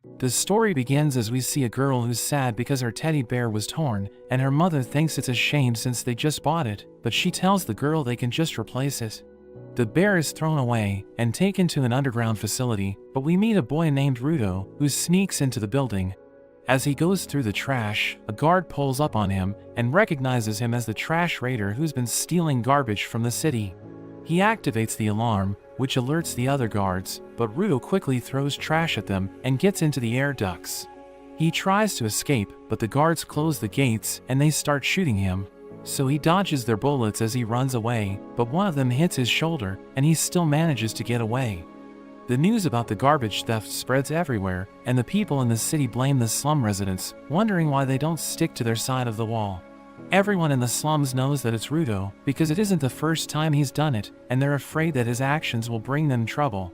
The story begins as we see a girl who's sad because her teddy bear was torn, and her mother thinks it's a shame since they just bought it, but she tells the girl they can just replace it. The bear is thrown away and taken to an underground facility, but we meet a boy named Rudo who sneaks into the building. As he goes through the trash, a guard pulls up on him and recognizes him as the trash raider who's been stealing garbage from the city. He activates the alarm, which alerts the other guards, but Rudo quickly throws trash at them and gets into the air ducts. He tries to escape, but the guards close the gates and they start shooting him. So he dodges their bullets as he runs away, but one of them hits his shoulder and he still manages to get away. The news about the garbage theft spreads everywhere, and the people in the city blame the slum residents, wondering why they don't stick to their side of the wall. Everyone in the slums knows that it's Rudo, because it isn't the first time he's done it, and they're afraid that his actions will bring them trouble.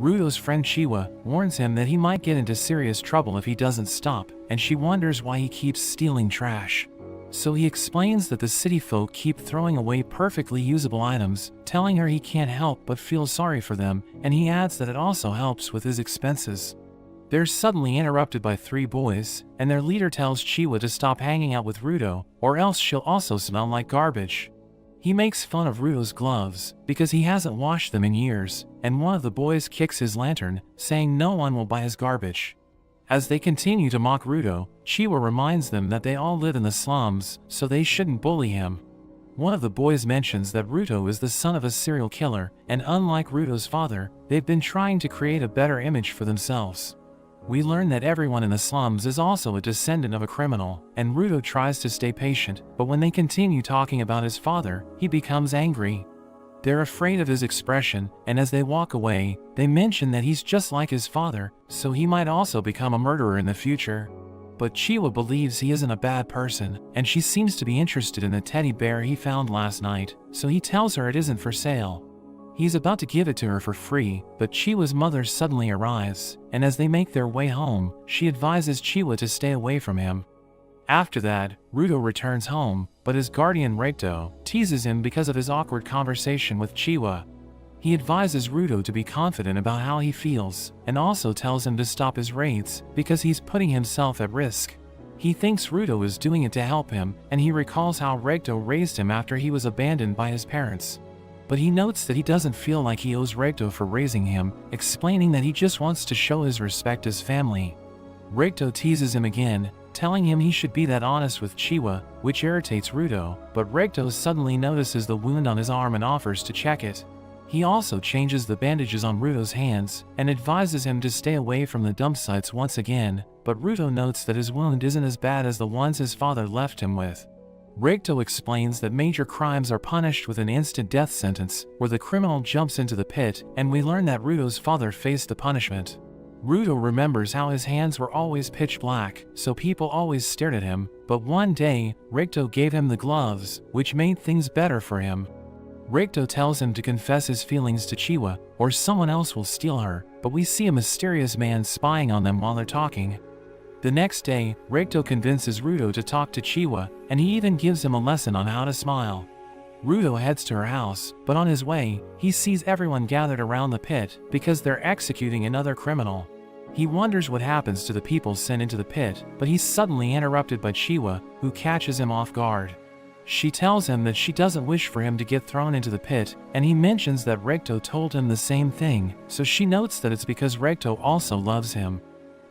Rudo's friend Chiwa warns him that he might get into serious trouble if he doesn't stop, and she wonders why he keeps stealing trash. So he explains that the city folk keep throwing away perfectly usable items, telling her he can't help but feel sorry for them, and he adds that it also helps with his expenses. They're suddenly interrupted by three boys, and their leader tells Chiwa to stop hanging out with Rudo, or else she'll also smell like garbage. He makes fun of Rudo's gloves, because he hasn't washed them in years, and one of the boys kicks his lantern, saying no one will buy his garbage. As they continue to mock Rudo, Chiwa reminds them that they all live in the slums, so they shouldn't bully him. One of the boys mentions that Rudo is the son of a serial killer, and unlike Rudo's father, they've been trying to create a better image for themselves. We learn that everyone in the slums is also a descendant of a criminal, and Rudo tries to stay patient, but when they continue talking about his father, he becomes angry. They're afraid of his expression, and as they walk away, they mention that he's just like his father, so he might also become a murderer in the future. But Chiwa believes he isn't a bad person, and she seems to be interested in the teddy bear he found last night, so he tells her it isn't for sale. He's about to give it to her for free, but Chiwa's mother suddenly arrives, and as they make their way home, she advises Chiwa to stay away from him. After that, Rudo returns home, but his guardian Reito teases him because of his awkward conversation with Chiwa. He advises Rudo to be confident about how he feels, and also tells him to stop his raids because he's putting himself at risk. He thinks Rudo is doing it to help him, and he recalls how Reito raised him after he was abandoned by his parents. But he notes that he doesn't feel like he owes Reito for raising him, explaining that he just wants to show his respect as family. Reito teases him again, telling him he should be that honest with Chiwa, which irritates Rudo, but Reito suddenly notices the wound on his arm and offers to check it. He also changes the bandages on Rudo's hands, and advises him to stay away from the dump sites once again, but Rudo notes that his wound isn't as bad as the ones his father left him with. Reito explains that major crimes are punished with an instant death sentence, where the criminal jumps into the pit, and we learn that Rudo's father faced the punishment. Rudo remembers how his hands were always pitch black, so people always stared at him, but one day, Reito gave him the gloves, which made things better for him. Reito tells him to confess his feelings to Chiwa, or someone else will steal her, but we see a mysterious man spying on them while they're talking. The next day, Reito convinces Rudo to talk to Chiwa, and he even gives him a lesson on how to smile. Rudo heads to her house, but on his way, he sees everyone gathered around the pit because they're executing another criminal. He wonders what happens to the people sent into the pit, but he's suddenly interrupted by Chiwa, who catches him off guard. She tells him that she doesn't wish for him to get thrown into the pit, and he mentions that Reito told him the same thing, so she notes that it's because Reito also loves him.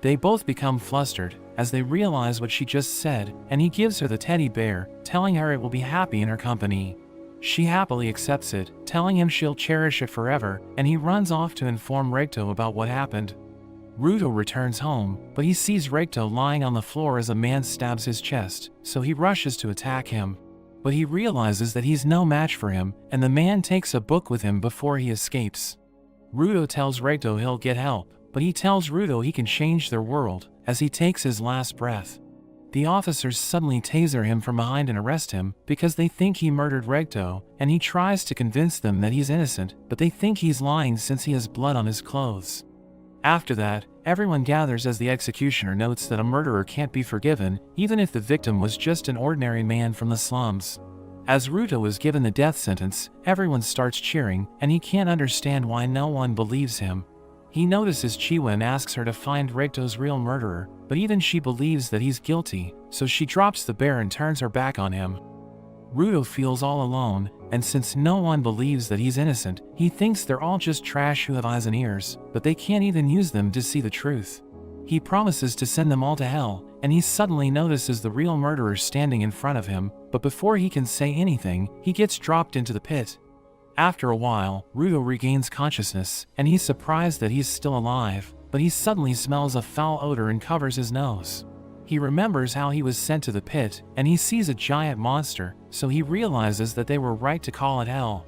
They both become flustered as they realize what she just said, and he gives her the teddy bear, telling her it will be happy in her company. She happily accepts it, telling him she'll cherish it forever, and he runs off to inform Reito about what happened. Rudo returns home, but he sees Reito lying on the floor as a man stabs his chest, so he rushes to attack him. But he realizes that he's no match for him, and the man takes a book with him before he escapes. Rudo tells Reito he'll get help, but he tells Rudo he can change their world, as he takes his last breath. The officers suddenly taser him from behind and arrest him because they think he murdered Reito, and he tries to convince them that he's innocent, but they think he's lying since he has blood on his clothes. After that, everyone gathers as the executioner notes that a murderer can't be forgiven, even if the victim was just an ordinary man from the slums. As Rudo is given the death sentence, everyone starts cheering, and he can't understand why no one believes him. He notices Chiwa and asks her to find Regto's real murderer, but even she believes that he's guilty, so she drops the bear and turns her back on him. Ruto feels all alone, and since no one believes that he's innocent, he thinks they're all just trash who have eyes and ears, but they can't even use them to see the truth. He promises to send them all to hell, and he suddenly notices the real murderer standing in front of him, but before he can say anything, he gets dropped into the pit. After a while, Ruto regains consciousness, and he's surprised that he's still alive, but he suddenly smells a foul odor and covers his nose. He remembers how he was sent to the pit, and he sees a giant monster, so he realizes that they were right to call it hell.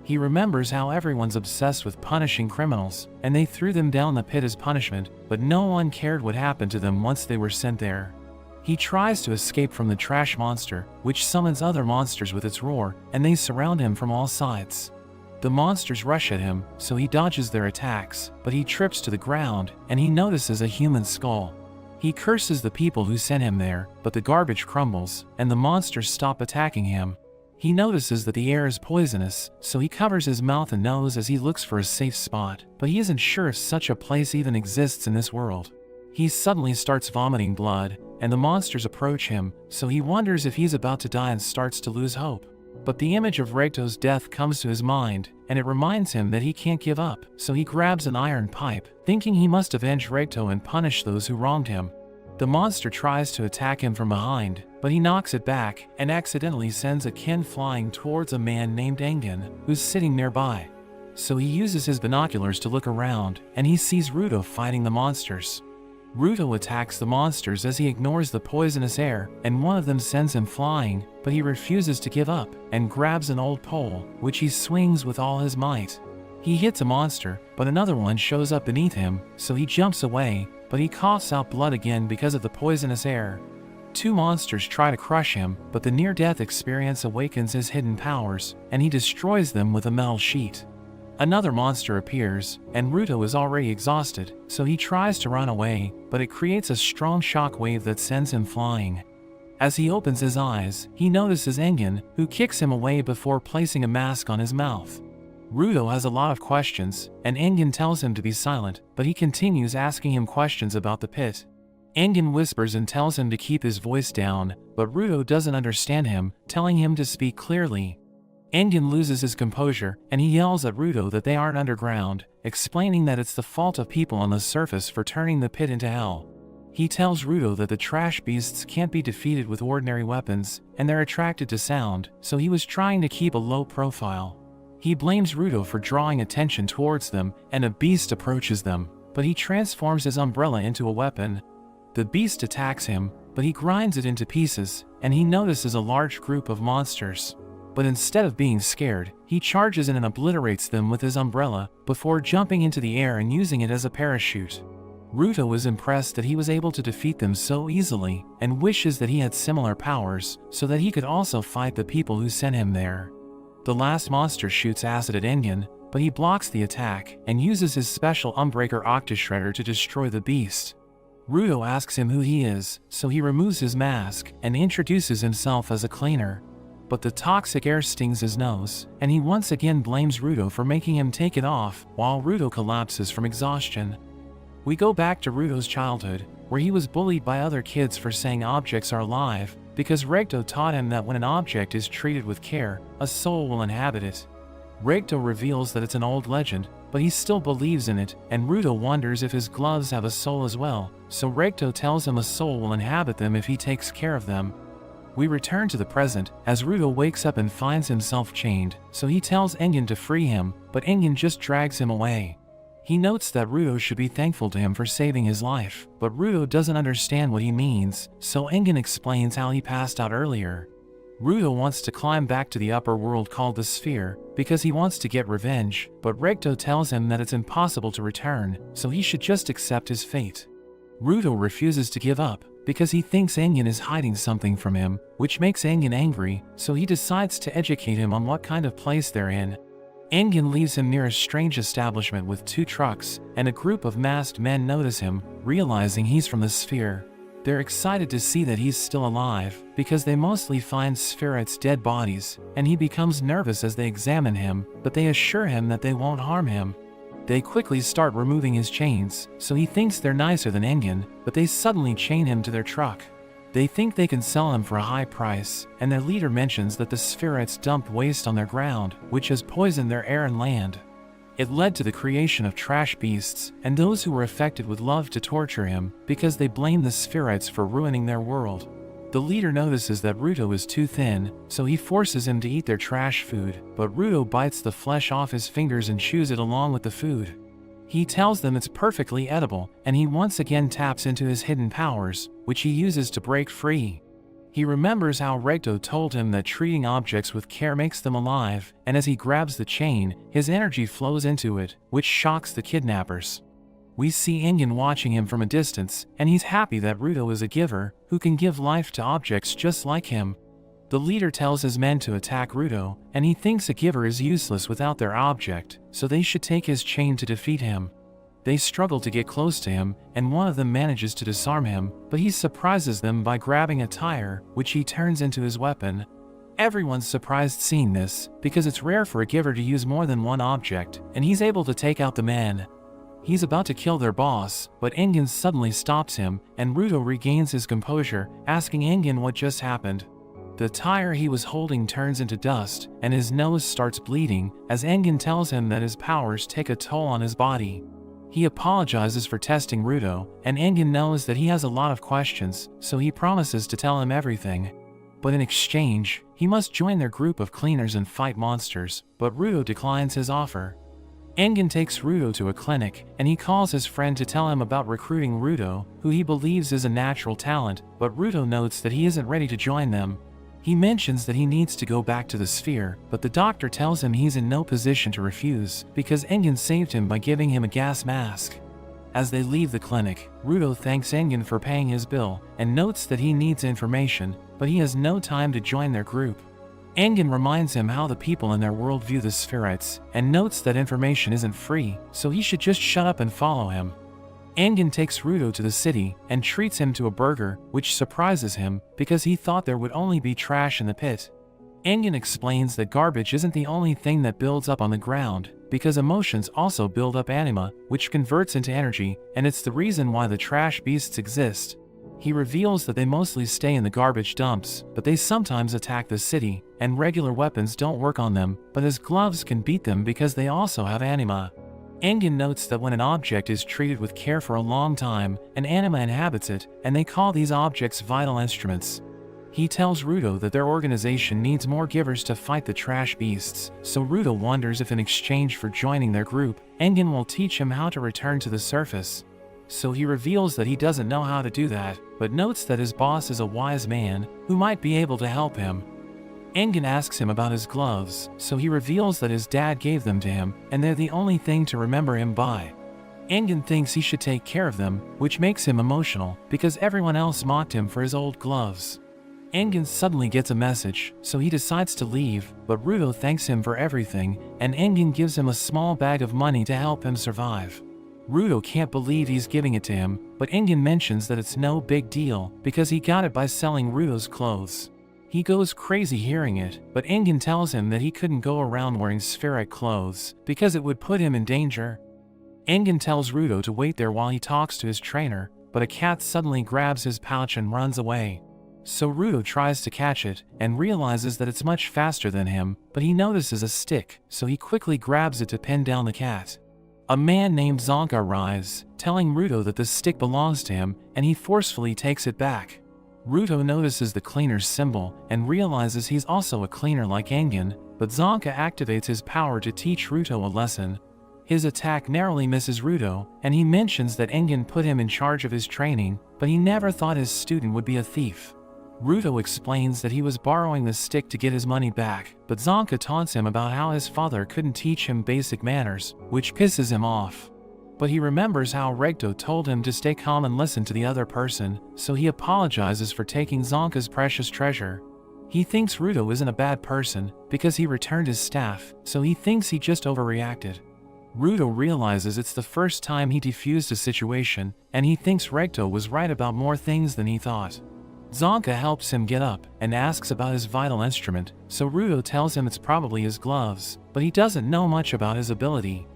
He remembers how everyone's obsessed with punishing criminals, and they threw them down the pit as punishment, but no one cared what happened to them once they were sent there. He tries to escape from the trash monster, which summons other monsters with its roar, and they surround him from all sides. The monsters rush at him, so he dodges their attacks, but he trips to the ground, and he notices a human skull. He curses the people who sent him there, but the garbage crumbles, and the monsters stop attacking him. He notices that the air is poisonous, so he covers his mouth and nose as he looks for a safe spot, but he isn't sure if such a place even exists in this world. He suddenly starts vomiting blood, and the monsters approach him, so he wonders if he's about to die and starts to lose hope. But the image of Regto's death comes to his mind, and it reminds him that he can't give up, so he grabs an iron pipe, thinking he must avenge Regto and punish those who wronged him. The monster tries to attack him from behind, but he knocks it back, and accidentally sends a kin flying towards a man named Engen, who's sitting nearby. So he uses his binoculars to look around, and he sees Ruto fighting the monsters. Ruto attacks the monsters as he ignores the poisonous air, and one of them sends him flying, but he refuses to give up, and grabs an old pole, which he swings with all his might. He hits a monster, but another one shows up beneath him, so he jumps away, but he coughs out blood again because of the poisonous air. Two monsters try to crush him, but the near-death experience awakens his hidden powers, and he destroys them with a metal sheet. Another monster appears, and Ruto is already exhausted, so he tries to run away, but it creates a strong shock wave that sends him flying. As he opens his eyes, he notices Engen, who kicks him away before placing a mask on his mouth. Ruto has a lot of questions, and Engen tells him to be silent, but he continues asking him questions about the pit. Engen whispers and tells him to keep his voice down, but Ruto doesn't understand him, telling him to speak clearly. Engen loses his composure, and he yells at Ruto that they aren't underground, explaining that it's the fault of people on the surface for turning the pit into hell. He tells Ruto that the trash beasts can't be defeated with ordinary weapons, and they're attracted to sound, so he was trying to keep a low profile. He blames Ruto for drawing attention towards them, and a beast approaches them, but he transforms his umbrella into a weapon. The beast attacks him, but he grinds it into pieces, and he notices a large group of monsters. But instead of being scared, he charges in and obliterates them with his umbrella, before jumping into the air and using it as a parachute. Ruto is impressed that he was able to defeat them so easily, and wishes that he had similar powers, so that he could also fight the people who sent him there. The last monster shoots acid at Engen, but he blocks the attack, and uses his special Umbreaker Octashredder to destroy the beast. Ruto asks him who he is, so he removes his mask, and introduces himself as a cleaner. But the toxic air stings his nose, and he once again blames Ruto for making him take it off, while Ruto collapses from exhaustion. We go back to Ruto's childhood, where he was bullied by other kids for saying objects are alive, because Regto taught him that when an object is treated with care, a soul will inhabit it. Regto reveals that it's an old legend, but he still believes in it, and Ruto wonders if his gloves have a soul as well, so Regto tells him a soul will inhabit them if he takes care of them. We return to the present, as Ruto wakes up and finds himself chained, so he tells Engen to free him, but Engen just drags him away. He notes that Ruto should be thankful to him for saving his life, but Ruto doesn't understand what he means, so Engen explains how he passed out earlier. Ruto wants to climb back to the upper world called the Sphere, because he wants to get revenge, but Regto tells him that it's impossible to return, so he should just accept his fate. Ruto refuses to give up, because he thinks Engen is hiding something from him, which makes Engen angry, so he decides to educate him on what kind of place they're in. Engen leaves him near a strange establishment with two trucks, and a group of masked men notice him, realizing he's from the Sphere. They're excited to see that he's still alive, because they mostly find Spherites' dead bodies, and he becomes nervous as they examine him, but they assure him that they won't harm him. They quickly start removing his chains, so he thinks they're nicer than Engen, but they suddenly chain him to their truck. They think they can sell him for a high price, and their leader mentions that the spirits dumped waste on their ground, which has poisoned their air and land. It led to the creation of trash beasts, and those who were affected would love to torture him, because they blame the spirits for ruining their world. The leader notices that Ruto is too thin, so he forces him to eat their trash food, but Ruto bites the flesh off his fingers and chews it along with the food. He tells them it's perfectly edible, and he once again taps into his hidden powers, which he uses to break free. He remembers how Regto told him that treating objects with care makes them alive, and as he grabs the chain, his energy flows into it, which shocks the kidnappers. We see Engen watching him from a distance, and he's happy that Ruto is a giver, who can give life to objects just like him. The leader tells his men to attack Ruto, and he thinks a giver is useless without their object, so they should take his chain to defeat him. They struggle to get close to him, and one of them manages to disarm him, but he surprises them by grabbing a tire, which he turns into his weapon. Everyone's surprised seeing this, because it's rare for a giver to use more than one object, and he's able to take out the man. He's about to kill their boss, but Engen suddenly stops him, and Ruto regains his composure, asking Engen what just happened. The tire he was holding turns into dust, and his nose starts bleeding, as Engen tells him that his powers take a toll on his body. He apologizes for testing Ruto, and Engen knows that he has a lot of questions, so he promises to tell him everything. But in exchange, he must join their group of cleaners and fight monsters, but Ruto declines his offer. Engen takes Ruto to a clinic, and he calls his friend to tell him about recruiting Ruto, who he believes is a natural talent, but Ruto notes that he isn't ready to join them. He mentions that he needs to go back to the sphere, but the doctor tells him he's in no position to refuse, because Engen saved him by giving him a gas mask. As they leave the clinic, Ruto thanks Engen for paying his bill, and notes that he needs information, but he has no time to join their group. Engen reminds him how the people in their world view the spirits, and notes that information isn't free, so he should just shut up and follow him. Engen takes Ruto to the city, and treats him to a burger, which surprises him, because he thought there would only be trash in the pit. Engen explains that garbage isn't the only thing that builds up on the ground, because emotions also build up anima, which converts into energy, and it's the reason why the trash beasts exist. He reveals that they mostly stay in the garbage dumps, but they sometimes attack the city, and regular weapons don't work on them, but his gloves can beat them because they also have anima. Engen notes that when an object is treated with care for a long time, an anima inhabits it, and they call these objects vital instruments. He tells Ruto that their organization needs more givers to fight the trash beasts, so Ruto wonders if in exchange for joining their group, Engen will teach him how to return to the surface. So he reveals that he doesn't know how to do that, but notes that his boss is a wise man, who might be able to help him. Engen asks him about his gloves, so he reveals that his dad gave them to him, and they're the only thing to remember him by. Engen thinks he should take care of them, which makes him emotional, because everyone else mocked him for his old gloves. Engen suddenly gets a message, so he decides to leave, but Ruto thanks him for everything, and Engen gives him a small bag of money to help him survive. Ruto can't believe he's giving it to him, but Engen mentions that it's no big deal, because he got it by selling Ruto's clothes. He goes crazy hearing it, but Engen tells him that he couldn't go around wearing spheric clothes, because it would put him in danger. Engen tells Ruto to wait there while he talks to his trainer, but a cat suddenly grabs his pouch and runs away. So Ruto tries to catch it, and realizes that it's much faster than him, but he notices a stick, so he quickly grabs it to pin down the cat. A man named Zonka arrives, telling Ruto that the stick belongs to him, and he forcefully takes it back. Ruto notices the cleaner's symbol, and realizes he's also a cleaner like Engen, but Zonka activates his power to teach Ruto a lesson. His attack narrowly misses Ruto, and he mentions that Engen put him in charge of his training, but he never thought his student would be a thief. Ruto explains that he was borrowing the stick to get his money back, but Zonka taunts him about how his father couldn't teach him basic manners, which pisses him off. But he remembers how Regto told him to stay calm and listen to the other person, so he apologizes for taking Zonka's precious treasure. He thinks Ruto isn't a bad person, because he returned his staff, so he thinks he just overreacted. Ruto realizes it's the first time he defused a situation, and he thinks Regto was right about more things than he thought. Zonka helps him get up, and asks about his vital instrument, so Ruto tells him it's probably his gloves, but he doesn't know much about his ability.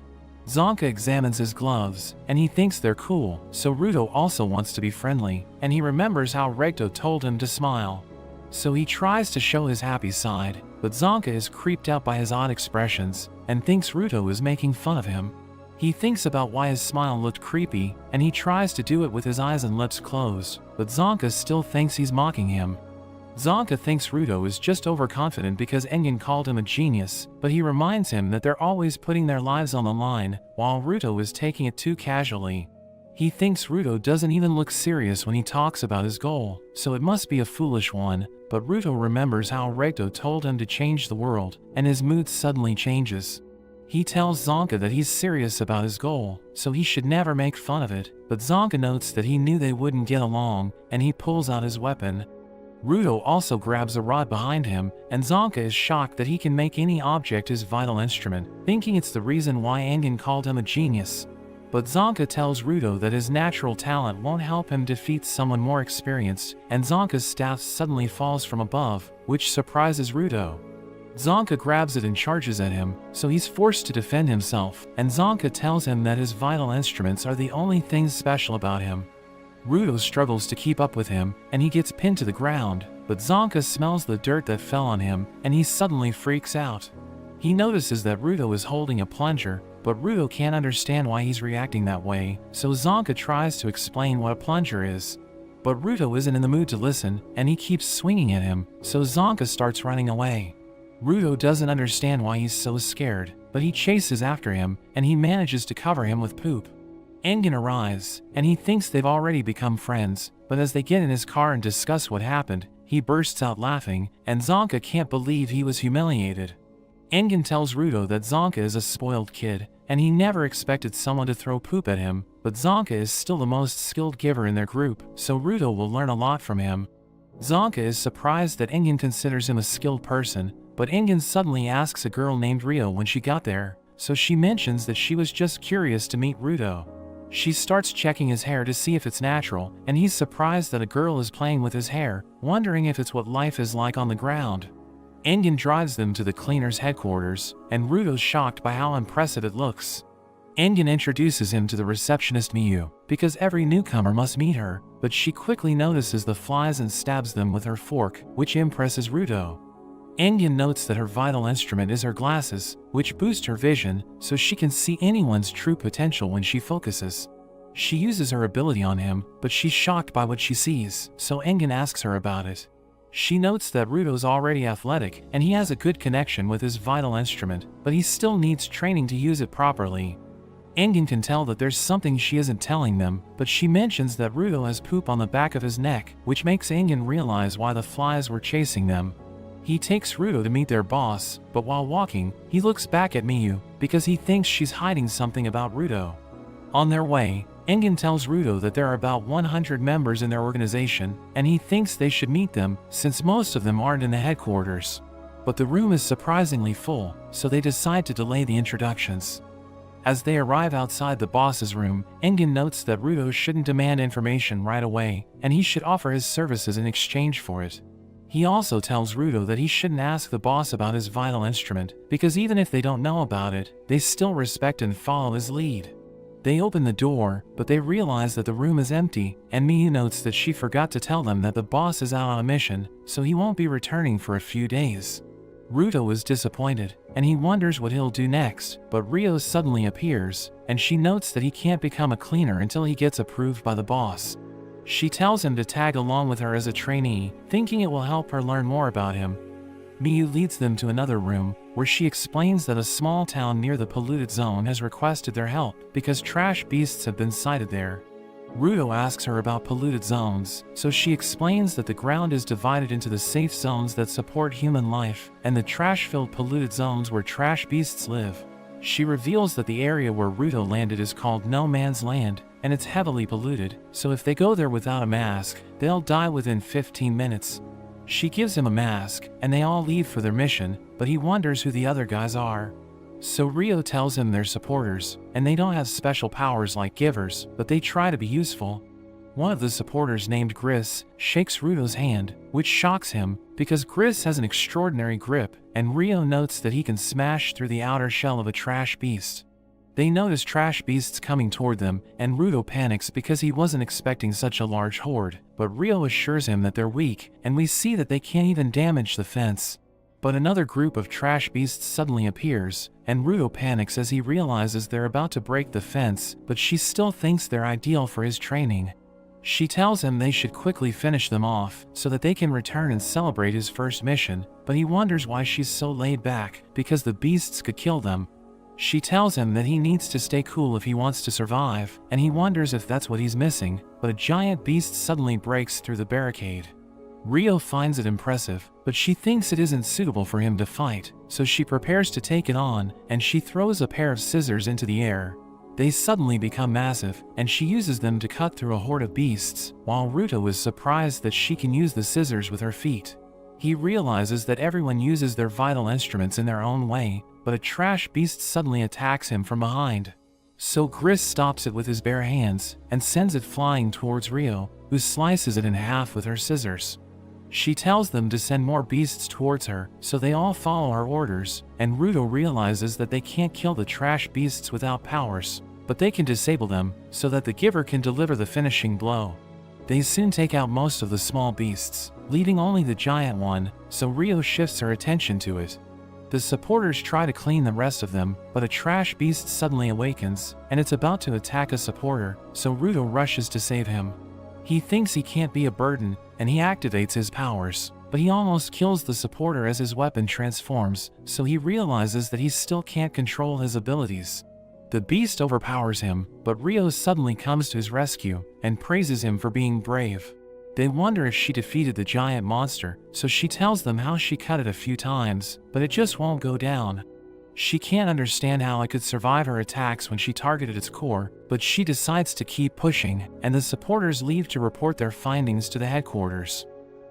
Zonka examines his gloves, and he thinks they're cool, so Ruto also wants to be friendly, and he remembers how Recto told him to smile. So he tries to show his happy side, but Zonka is creeped out by his odd expressions, and thinks Ruto is making fun of him. He thinks about why his smile looked creepy, and he tries to do it with his eyes and lips closed, but Zonka still thinks he's mocking him. Zonka thinks Ruto is just overconfident because Engin called him a genius, but he reminds him that they're always putting their lives on the line, while Ruto is taking it too casually. He thinks Ruto doesn't even look serious when he talks about his goal, so it must be a foolish one, but Ruto remembers how Recto told him to change the world, and his mood suddenly changes. He tells Zonka that he's serious about his goal, so he should never make fun of it, but Zonka notes that he knew they wouldn't get along, and he pulls out his weapon. Ruto also grabs a rod behind him, and Zonka is shocked that he can make any object his vital instrument, thinking it's the reason why Engin called him a genius. But Zonka tells Ruto that his natural talent won't help him defeat someone more experienced, and Zonka's staff suddenly falls from above, which surprises Ruto. Zonka grabs it and charges at him, so he's forced to defend himself, and Zonka tells him that his vital instruments are the only things special about him. Ruto struggles to keep up with him, and he gets pinned to the ground, but Zonka smells the dirt that fell on him, and he suddenly freaks out. He notices that Ruto is holding a plunger, but Ruto can't understand why he's reacting that way, so Zonka tries to explain what a plunger is. But Ruto isn't in the mood to listen, and he keeps swinging at him, so Zonka starts running away. Ruto doesn't understand why he's so scared, but he chases after him, and he manages to cover him with poop. Engin arrives, and he thinks they've already become friends, but as they get in his car and discuss what happened, he bursts out laughing, and Zonka can't believe he was humiliated. Engin tells Ruto that Zonka is a spoiled kid, and he never expected someone to throw poop at him, but Zonka is still the most skilled giver in their group, so Ruto will learn a lot from him. Zonka is surprised that Engin considers him a skilled person, but Engin suddenly asks a girl named Rio when she got there, so she mentions that she was just curious to meet Ruto. She starts checking his hair to see if it's natural, and he's surprised that a girl is playing with his hair, wondering if it's what life is like on the ground. Engin drives them to the cleaner's headquarters, and Ruto's shocked by how impressive it looks. Engin introduces him to the receptionist Miyu, because every newcomer must meet her, but she quickly notices the flies and stabs them with her fork, which impresses Ruto. Engin notes that her vital instrument is her glasses, which boost her vision, so she can see anyone's true potential when she focuses. She uses her ability on him, but she's shocked by what she sees, so Engin asks her about it. She notes that Ruto's already athletic, and he has a good connection with his vital instrument, but he still needs training to use it properly. Engin can tell that there's something she isn't telling them, but she mentions that Ruto has poop on the back of his neck, which makes Engin realize why the flies were chasing them. He takes Ruto to meet their boss, but while walking, he looks back at Miyu, because he thinks she's hiding something about Ruto. On their way, Engin tells Ruto that there are about 100 members in their organization, and he thinks they should meet them, since most of them aren't in the headquarters. But the room is surprisingly full, so they decide to delay the introductions. As they arrive outside the boss's room, Engin notes that Ruto shouldn't demand information right away, and he should offer his services in exchange for it. He also tells Ruto that he shouldn't ask the boss about his vital instrument, because even if they don't know about it, they still respect and follow his lead. They open the door, but they realize that the room is empty, and Miyu notes that she forgot to tell them that the boss is out on a mission, so he won't be returning for a few days. Ruto is disappointed, and he wonders what he'll do next, but Rio suddenly appears, and she notes that he can't become a cleaner until he gets approved by the boss. She tells him to tag along with her as a trainee, thinking it will help her learn more about him. Miyu leads them to another room, where she explains that a small town near the polluted zone has requested their help because trash beasts have been sighted there. Ruto asks her about polluted zones, so she explains that the ground is divided into the safe zones that support human life, and the trash-filled polluted zones where trash beasts live. She reveals that the area where Ruto landed is called No Man's Land, and it's heavily polluted, so if they go there without a mask, they'll die within 15 minutes. She gives him a mask, and they all leave for their mission, but he wonders who the other guys are. So Rio tells him they're supporters, and they don't have special powers like givers, but they try to be useful. One of the supporters named Gris shakes Ruto's hand, which shocks him, because Gris has an extraordinary grip, and Rio notes that he can smash through the outer shell of a trash beast. They notice trash beasts coming toward them, and Ruto panics because he wasn't expecting such a large horde, but Rio assures him that they're weak, and we see that they can't even damage the fence. But another group of trash beasts suddenly appears, and Ruto panics as he realizes they're about to break the fence, but she still thinks they're ideal for his training. She tells him they should quickly finish them off, so that they can return and celebrate his first mission, but he wonders why she's so laid back, because the beasts could kill them. She tells him that he needs to stay cool if he wants to survive, and he wonders if that's what he's missing, but a giant beast suddenly breaks through the barricade. Rio finds it impressive, but she thinks it isn't suitable for him to fight, so she prepares to take it on, and she throws a pair of scissors into the air. They suddenly become massive, and she uses them to cut through a horde of beasts, while Ruto is surprised that she can use the scissors with her feet. He realizes that everyone uses their vital instruments in their own way, but a trash beast suddenly attacks him from behind. So Gris stops it with his bare hands, and sends it flying towards Rio, who slices it in half with her scissors. She tells them to send more beasts towards her, so they all follow her orders, and Ruto realizes that they can't kill the trash beasts without powers, but they can disable them, so that the giver can deliver the finishing blow. They soon take out most of the small beasts, leaving only the giant one, so Rio shifts her attention to it. The supporters try to clean the rest of them, but a trash beast suddenly awakens, and it's about to attack a supporter, so Ruto rushes to save him. He thinks he can't be a burden, and he activates his powers, but he almost kills the supporter as his weapon transforms, so he realizes that he still can't control his abilities. The beast overpowers him, but Rio suddenly comes to his rescue, and praises him for being brave. They wonder if she defeated the giant monster, so she tells them how she cut it a few times, but it just won't go down. She can't understand how it could survive her attacks when she targeted its core, but she decides to keep pushing, and the supporters leave to report their findings to the headquarters.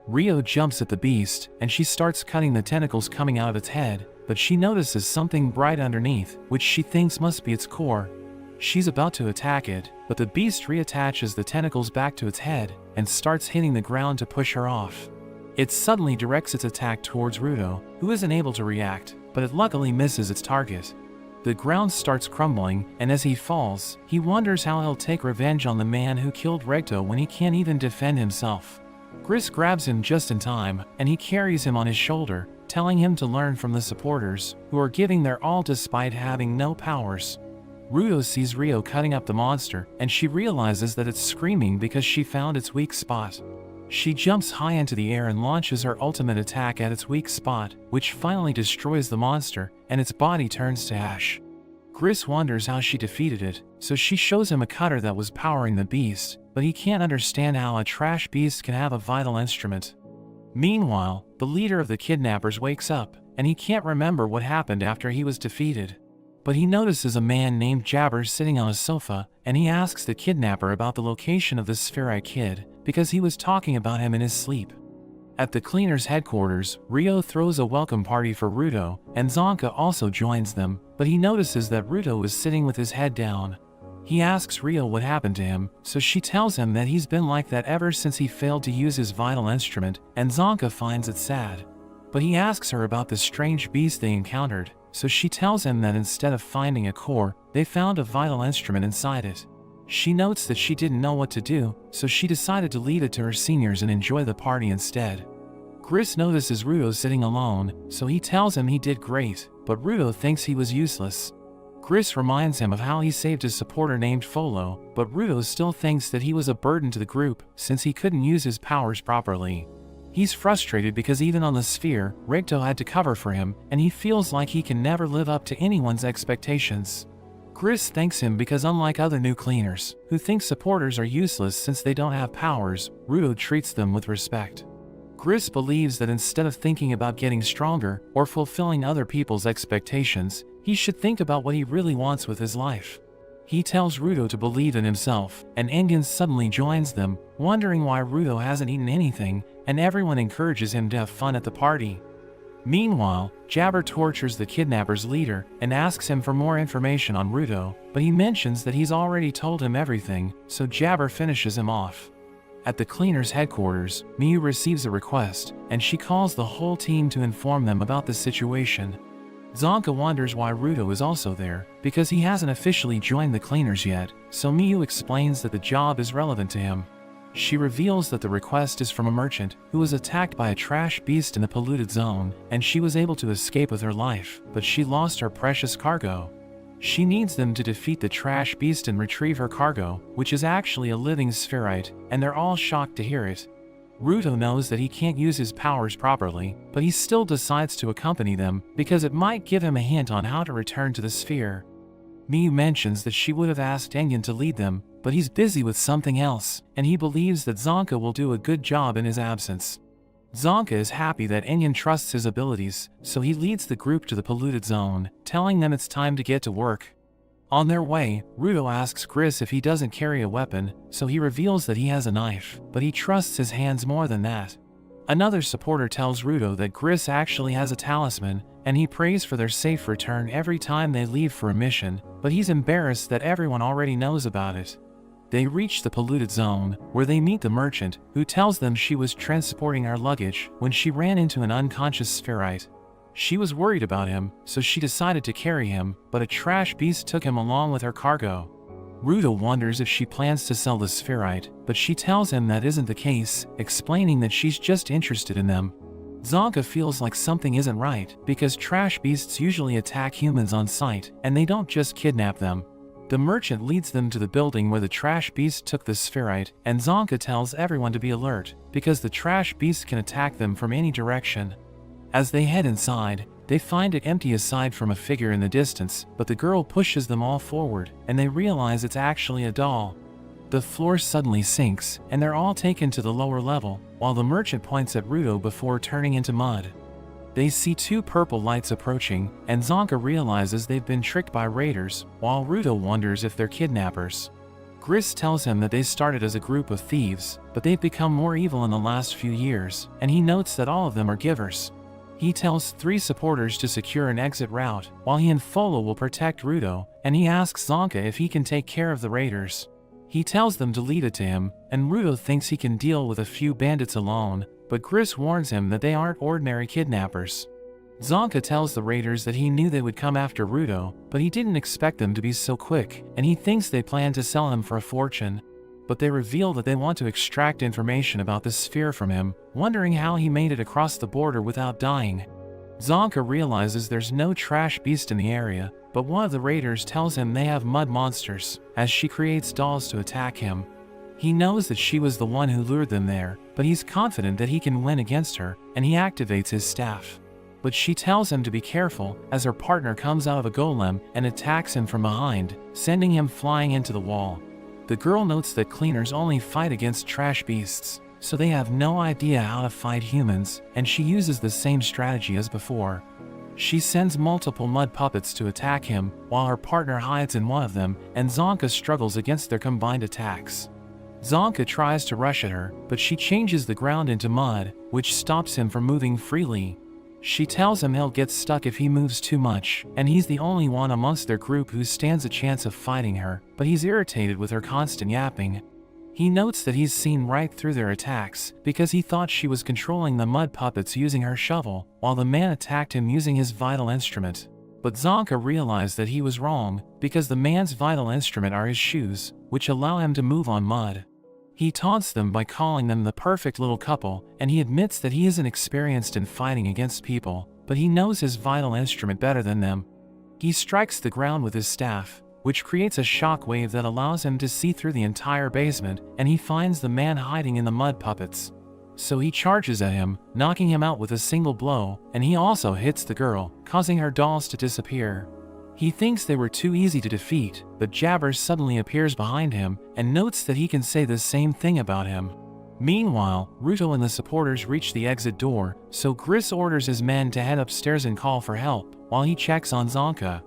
Rio jumps at the beast, and she starts cutting the tentacles coming out of its head, but she notices something bright underneath, which she thinks must be its core. She's about to attack it, but the beast reattaches the tentacles back to its head, and starts hitting the ground to push her off. It suddenly directs its attack towards Ruto, who isn't able to react, but it luckily misses its target. The ground starts crumbling, and as he falls, he wonders how he'll take revenge on the man who killed Recto when he can't even defend himself. Gris grabs him just in time, and he carries him on his shoulder, telling him to learn from the supporters, who are giving their all despite having no powers. Ruto sees Rio cutting up the monster, and she realizes that it's screaming because she found its weak spot. She jumps high into the air and launches her ultimate attack at its weak spot, which finally destroys the monster, and its body turns to ash. Gris wonders how she defeated it, so she shows him a cutter that was powering the beast, but he can't understand how a trash beast can have a vital instrument. Meanwhile, the leader of the kidnappers wakes up, and he can't remember what happened after he was defeated. But he notices a man named Jabber sitting on a sofa, and he asks the kidnapper about the location of the Spherite kid, because he was talking about him in his sleep. At the cleaners' headquarters, Rio throws a welcome party for Ruto, and Zonka also joins them, but he notices that Ruto is sitting with his head down. He asks Rio what happened to him, so she tells him that he's been like that ever since he failed to use his vital instrument, and Zonka finds it sad. But he asks her about the strange beast they encountered, so she tells him that instead of finding a core, they found a vital instrument inside it. She notes that she didn't know what to do, so she decided to leave it to her seniors and enjoy the party instead. Gris notices Ruto sitting alone, so he tells him he did great, but Ruto thinks he was useless. Gris reminds him of how he saved a supporter named Folo, but Ruto still thinks that he was a burden to the group since he couldn't use his powers properly. He's frustrated because even on the sphere, Recto had to cover for him, and he feels like he can never live up to anyone's expectations. Gris thanks him because unlike other new cleaners, who think supporters are useless since they don't have powers, Ruto treats them with respect. Gris believes that instead of thinking about getting stronger or fulfilling other people's expectations, he should think about what he really wants with his life. He tells Ruto to believe in himself, and Engen suddenly joins them, wondering why Ruto hasn't eaten anything, and everyone encourages him to have fun at the party. Meanwhile, Jabber tortures the kidnapper's leader and asks him for more information on Ruto, but he mentions that he's already told him everything, so Jabber finishes him off. At the cleaners' headquarters, Miyu receives a request, and she calls the whole team to inform them about the situation. Zonka wonders why Ruto is also there, because he hasn't officially joined the cleaners yet, so Miyu explains that the job is relevant to him. She reveals that the request is from a merchant who was attacked by a trash beast in the polluted zone, and she was able to escape with her life, but she lost her precious cargo. She needs them to defeat the trash beast and retrieve her cargo, which is actually a living spherite, and they're all shocked to hear it. Ruto knows that he can't use his powers properly, but he still decides to accompany them because it might give him a hint on how to return to the sphere. Miyu mentions that she would have asked Enyan to lead them, but he's busy with something else, and he believes that Zonka will do a good job in his absence. Zonka is happy that Enyan trusts his abilities, so he leads the group to the polluted zone, telling them it's time to get to work. On their way, Ruto asks Gris if he doesn't carry a weapon, so he reveals that he has a knife, but he trusts his hands more than that. Another supporter tells Ruto that Gris actually has a talisman, and he prays for their safe return every time they leave for a mission, but he's embarrassed that everyone already knows about it. They reach the polluted zone, where they meet the merchant, who tells them she was transporting our luggage when she ran into an unconscious spherite. She was worried about him, so she decided to carry him, but a trash beast took him along with her cargo. Ruto wonders if she plans to sell the spherite, but she tells him that isn't the case, explaining that she's just interested in them. Zonka feels like something isn't right, because trash beasts usually attack humans on sight, and they don't just kidnap them. The merchant leads them to the building where the trash beast took the spherite, and Zonka tells everyone to be alert, because the trash beast can attack them from any direction. As they head inside, they find it empty aside from a figure in the distance, but the girl pushes them all forward, and they realize it's actually a doll. The floor suddenly sinks, and they're all taken to the lower level, while the merchant points at Ruto before turning into mud. They see two purple lights approaching, and Zonka realizes they've been tricked by raiders, while Ruto wonders if they're kidnappers. Gris tells him that they started as a group of thieves, but they've become more evil in the last few years, and he notes that all of them are givers. He tells 3 supporters to secure an exit route, while he and Folo will protect Ruto, and he asks Zonka if he can take care of the raiders. He tells them to lead it to him, and Ruto thinks he can deal with a few bandits alone, but Gris warns him that they aren't ordinary kidnappers. Zonka tells the raiders that he knew they would come after Ruto, but he didn't expect them to be so quick, and he thinks they plan to sell him for a fortune. But they reveal that they want to extract information about the sphere from him, wondering how he made it across the border without dying. Zonka realizes there's no trash beast in the area, but one of the raiders tells him they have mud monsters, as she creates dolls to attack him. He knows that she was the one who lured them there, but he's confident that he can win against her, and he activates his staff. But she tells him to be careful, as her partner comes out of a golem and attacks him from behind, sending him flying into the wall. The girl notes that cleaners only fight against trash beasts, so they have no idea how to fight humans, and she uses the same strategy as before. She sends multiple mud puppets to attack him, while her partner hides in one of them, and Zonka struggles against their combined attacks. Zonka tries to rush at her, but she changes the ground into mud, which stops him from moving freely. She tells him he'll get stuck if he moves too much, and he's the only one amongst their group who stands a chance of fighting her, but he's irritated with her constant yapping. He notes that he's seen right through their attacks, because he thought she was controlling the mud puppets using her shovel, while the man attacked him using his vital instrument. But Zonka realized that he was wrong, because the man's vital instrument are his shoes, which allow him to move on mud. He taunts them by calling them the perfect little couple, and he admits that he isn't experienced in fighting against people, but he knows his vital instrument better than them. He strikes the ground with his staff, which creates a shock wave that allows him to see through the entire basement, and he finds the man hiding in the mud puppets. So he charges at him, knocking him out with a single blow, and he also hits the girl, causing her dolls to disappear. He thinks they were too easy to defeat, but Jabber suddenly appears behind him and notes that he can say the same thing about him. Meanwhile, Ruto and the supporters reach the exit door, so Gris orders his men to head upstairs and call for help, while he checks on Zonka.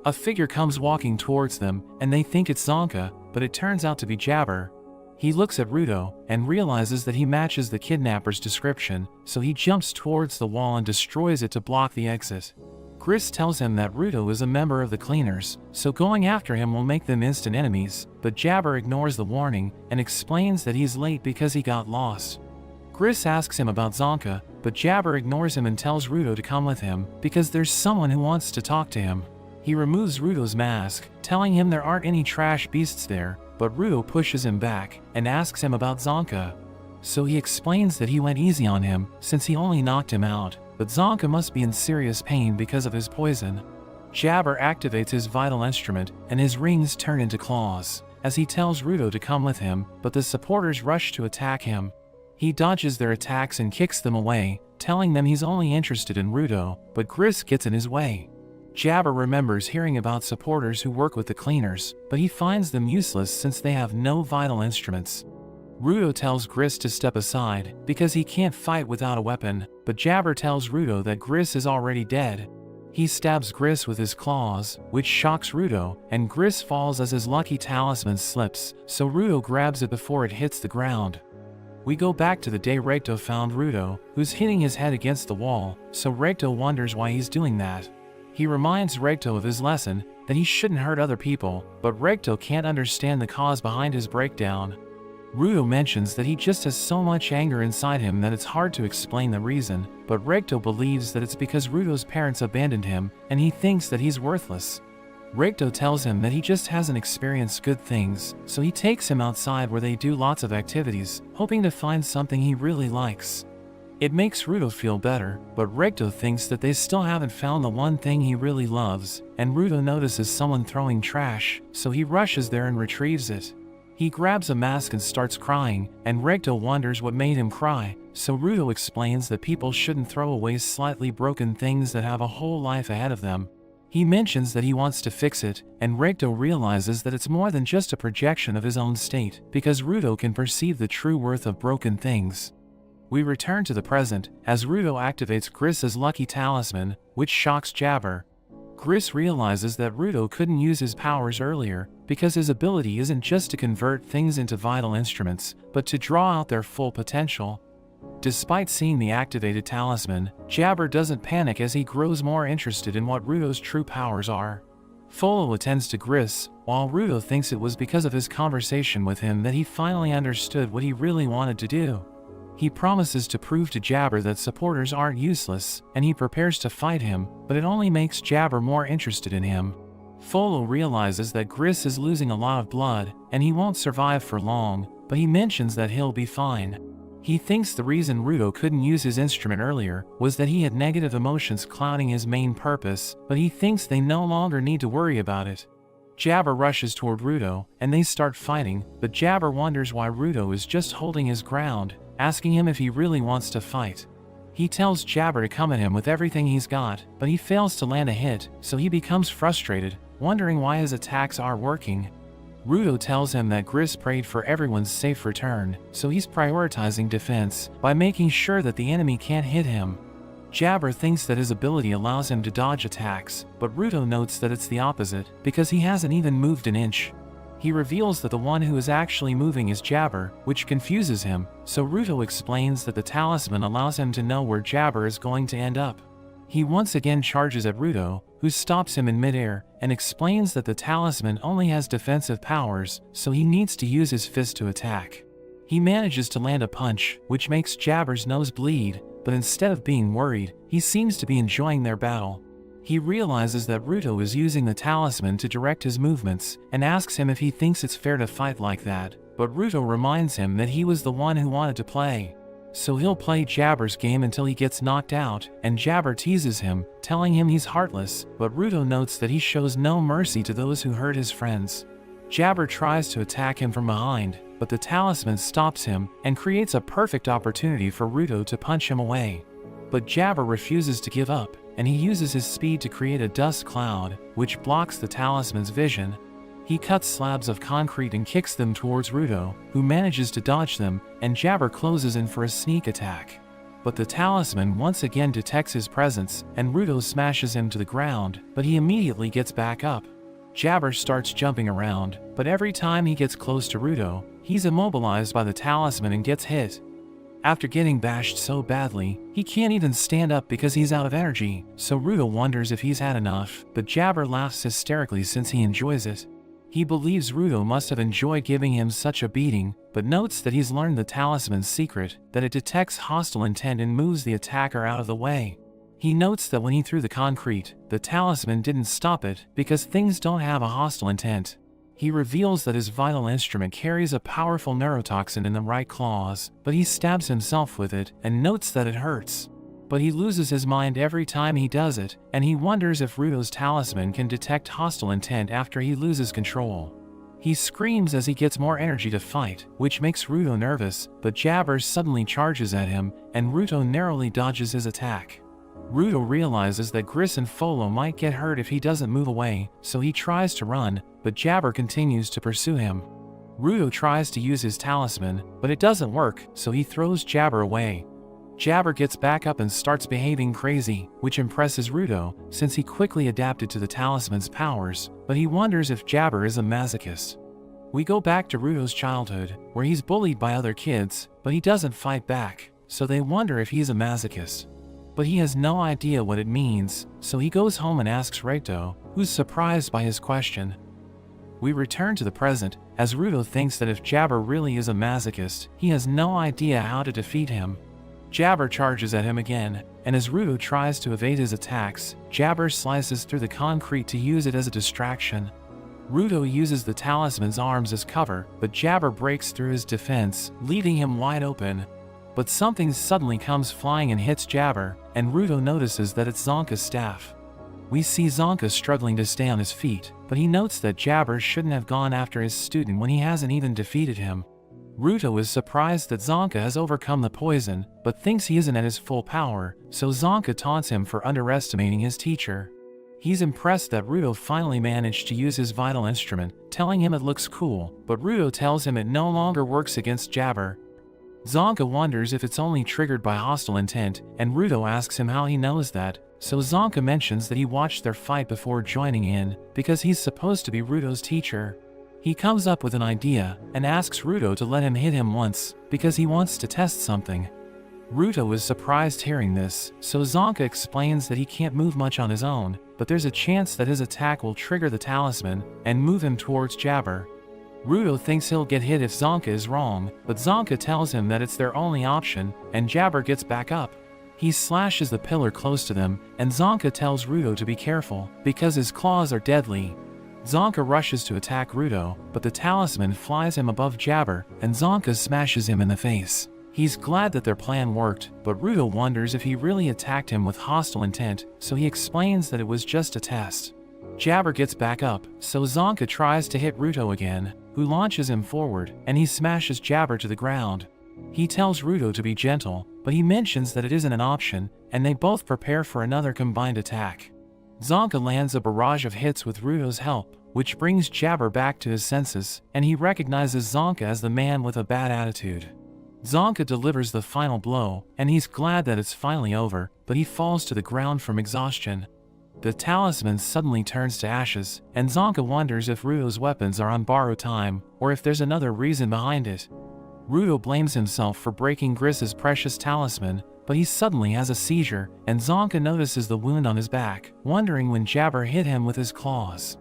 A figure comes walking towards them, and they think it's Zonka, but it turns out to be Jabber. He looks at Ruto and realizes that he matches the kidnapper's description, so he jumps towards the wall and destroys it to block the exit. Gris tells him that Ruto is a member of the cleaners, so going after him will make them instant enemies, but Jabber ignores the warning and explains that he's late because he got lost. Gris asks him about Zonka, but Jabber ignores him and tells Rudo to come with him because there's someone who wants to talk to him. He removes Rudo's mask, telling him there aren't any trash beasts there, but Rudo pushes him back and asks him about Zonka. So he explains that he went easy on him since he only knocked him out, but Zonka must be in serious pain because of his poison. Jabber activates his vital instrument and his rings turn into claws, as he tells Rudo to come with him, but the supporters rush to attack him. He dodges their attacks and kicks them away, telling them he's only interested in Rudo, but Gris gets in his way. Jabber remembers hearing about supporters who work with the cleaners, but he finds them useless since they have no vital instruments. Rudo tells Gris to step aside because he can't fight without a weapon, but Jabber tells Rudo that Gris is already dead. He stabs Gris with his claws, which shocks Rudo, and Gris falls as his lucky talisman slips, so Rudo grabs it before it hits the ground. We go back to the day Recto found Rudo, who's hitting his head against the wall, so Recto wonders why he's doing that. He reminds Recto of his lesson, that he shouldn't hurt other people, but Recto can't understand the cause behind his breakdown. Rudo mentions that he just has so much anger inside him that it's hard to explain the reason, but Recto believes that it's because Rudo's parents abandoned him, and he thinks that he's worthless. Recto tells him that he just hasn't experienced good things, so he takes him outside where they do lots of activities, hoping to find something he really likes. It makes Rudo feel better, but Recto thinks that they still haven't found the one thing he really loves, and Rudo notices someone throwing trash, so he rushes there and retrieves it. He grabs a mask and starts crying, and Recto wonders what made him cry, so Rudo explains that people shouldn't throw away slightly broken things that have a whole life ahead of them. He mentions that he wants to fix it, and Recto realizes that it's more than just a projection of his own state, because Rudo can perceive the true worth of broken things. We return to the present, as Rudo activates Gris's lucky talisman, which shocks Jabber. Gris realizes that Rudo couldn't use his powers earlier, because his ability isn't just to convert things into vital instruments, but to draw out their full potential. Despite seeing the activated talisman, Jabber doesn't panic as he grows more interested in what Rudo's true powers are. Folo attends to Gris, while Rudo thinks it was because of his conversation with him that he finally understood what he really wanted to do. He promises to prove to Jabber that supporters aren't useless, and he prepares to fight him, but it only makes Jabber more interested in him. Folo realizes that Gris is losing a lot of blood, and he won't survive for long, but he mentions that he'll be fine. He thinks the reason Rudo couldn't use his instrument earlier was that he had negative emotions clouding his main purpose, but he thinks they no longer need to worry about it. Jabber rushes toward Rudo, and they start fighting, but Jabber wonders why Rudo is just holding his ground, asking him if he really wants to fight. He tells Jabber to come at him with everything he's got, but he fails to land a hit, so he becomes frustrated, wondering why his attacks aren't working. Rudo tells him that Gris prayed for everyone's safe return, so he's prioritizing defense by making sure that the enemy can't hit him. Jabber thinks that his ability allows him to dodge attacks, but Rudo notes that it's the opposite, because he hasn't even moved an inch. He reveals that the one who is actually moving is Jabber, which confuses him, so Rudo explains that the talisman allows him to know where Jabber is going to end up. He once again charges at Rudo, who stops him in midair, and explains that the talisman only has defensive powers, so he needs to use his fist to attack. He manages to land a punch, which makes Jabber's nose bleed, but instead of being worried, he seems to be enjoying their battle. He realizes that Rudo is using the talisman to direct his movements, and asks him if he thinks it's fair to fight like that, but Rudo reminds him that he was the one who wanted to play. So he'll play Jabber's game until he gets knocked out, and Jabber teases him, telling him he's heartless, but Rudo notes that he shows no mercy to those who hurt his friends. Jabber tries to attack him from behind, but the talisman stops him and creates a perfect opportunity for Rudo to punch him away. But Jabber refuses to give up, and he uses his speed to create a dust cloud, which blocks the talisman's vision. He cuts slabs of concrete and kicks them towards Rudo, who manages to dodge them, and Jabber closes in for a sneak attack. But the talisman once again detects his presence, and Rudo smashes him to the ground, but he immediately gets back up. Jabber starts jumping around, but every time he gets close to Rudo, he's immobilized by the talisman and gets hit. After getting bashed so badly, he can't even stand up because he's out of energy, so Rudo wonders if he's had enough, but Jabber laughs hysterically since he enjoys it. He believes Ruto must have enjoyed giving him such a beating, but notes that he's learned the talisman's secret, that it detects hostile intent and moves the attacker out of the way. He notes that when he threw the concrete, the talisman didn't stop it because things don't have a hostile intent. He reveals that his vital instrument carries a powerful neurotoxin in the right claws, but he stabs himself with it and notes that it hurts. But he loses his mind every time he does it, and he wonders if Ruto's talisman can detect hostile intent after he loses control. He screams as he gets more energy to fight, which makes Ruto nervous, but Jabber suddenly charges at him, and Ruto narrowly dodges his attack. Ruto realizes that Gris and Folo might get hurt if he doesn't move away, so he tries to run, but Jabber continues to pursue him. Ruto tries to use his talisman, but it doesn't work, so he throws Jabber away. Jabber gets back up and starts behaving crazy, which impresses Ruto, since he quickly adapted to the talisman's powers, but he wonders if Jabber is a masochist. We go back to Ruto's childhood, where he's bullied by other kids, but he doesn't fight back, so they wonder if he's a masochist. But he has no idea what it means, so he goes home and asks Reito, who's surprised by his question. We return to the present, as Ruto thinks that if Jabber really is a masochist, he has no idea how to defeat him. Jabber charges at him again, and as Ruto tries to evade his attacks, Jabber slices through the concrete to use it as a distraction. Ruto uses the talisman's arms as cover, but Jabber breaks through his defense, leaving him wide open. But something suddenly comes flying and hits Jabber, and Ruto notices that it's Zonka's staff. We see Zonka struggling to stay on his feet, but he notes that Jabber shouldn't have gone after his student when he hasn't even defeated him. Ruto is surprised that Zonka has overcome the poison, but thinks he isn't at his full power, so Zonka taunts him for underestimating his teacher. He's impressed that Ruto finally managed to use his vital instrument, telling him it looks cool, but Ruto tells him it no longer works against Jabber. Zonka wonders if it's only triggered by hostile intent, and Ruto asks him how he knows that, so Zonka mentions that he watched their fight before joining in, because he's supposed to be Ruto's teacher. He comes up with an idea, and asks Ruto to let him hit him once, because he wants to test something. Ruto is surprised hearing this, so Zonka explains that he can't move much on his own, but there's a chance that his attack will trigger the talisman, and move him towards Jabber. Ruto thinks he'll get hit if Zonka is wrong, but Zonka tells him that it's their only option, and Jabber gets back up. He slashes the pillar close to them, and Zonka tells Ruto to be careful, because his claws are deadly. Zonka rushes to attack Ruto, but the talisman flies him above Jabber, and Zonka smashes him in the face. He's glad that their plan worked, but Ruto wonders if he really attacked him with hostile intent, so he explains that it was just a test. Jabber gets back up, so Zonka tries to hit Ruto again, who launches him forward, and he smashes Jabber to the ground. He tells Ruto to be gentle, but he mentions that it isn't an option, and they both prepare for another combined attack. Zonka lands a barrage of hits with Ruto's help, which brings Jabber back to his senses, and he recognizes Zonka as the man with a bad attitude. Zonka delivers the final blow, and he's glad that it's finally over, but he falls to the ground from exhaustion. The talisman suddenly turns to ashes, and Zonka wonders if Ruto's weapons are on borrowed time, or if there's another reason behind it. Ruto blames himself for breaking Gris's precious talisman, but he suddenly has a seizure, and Zonka notices the wound on his back, wondering when Jabber hit him with his claws.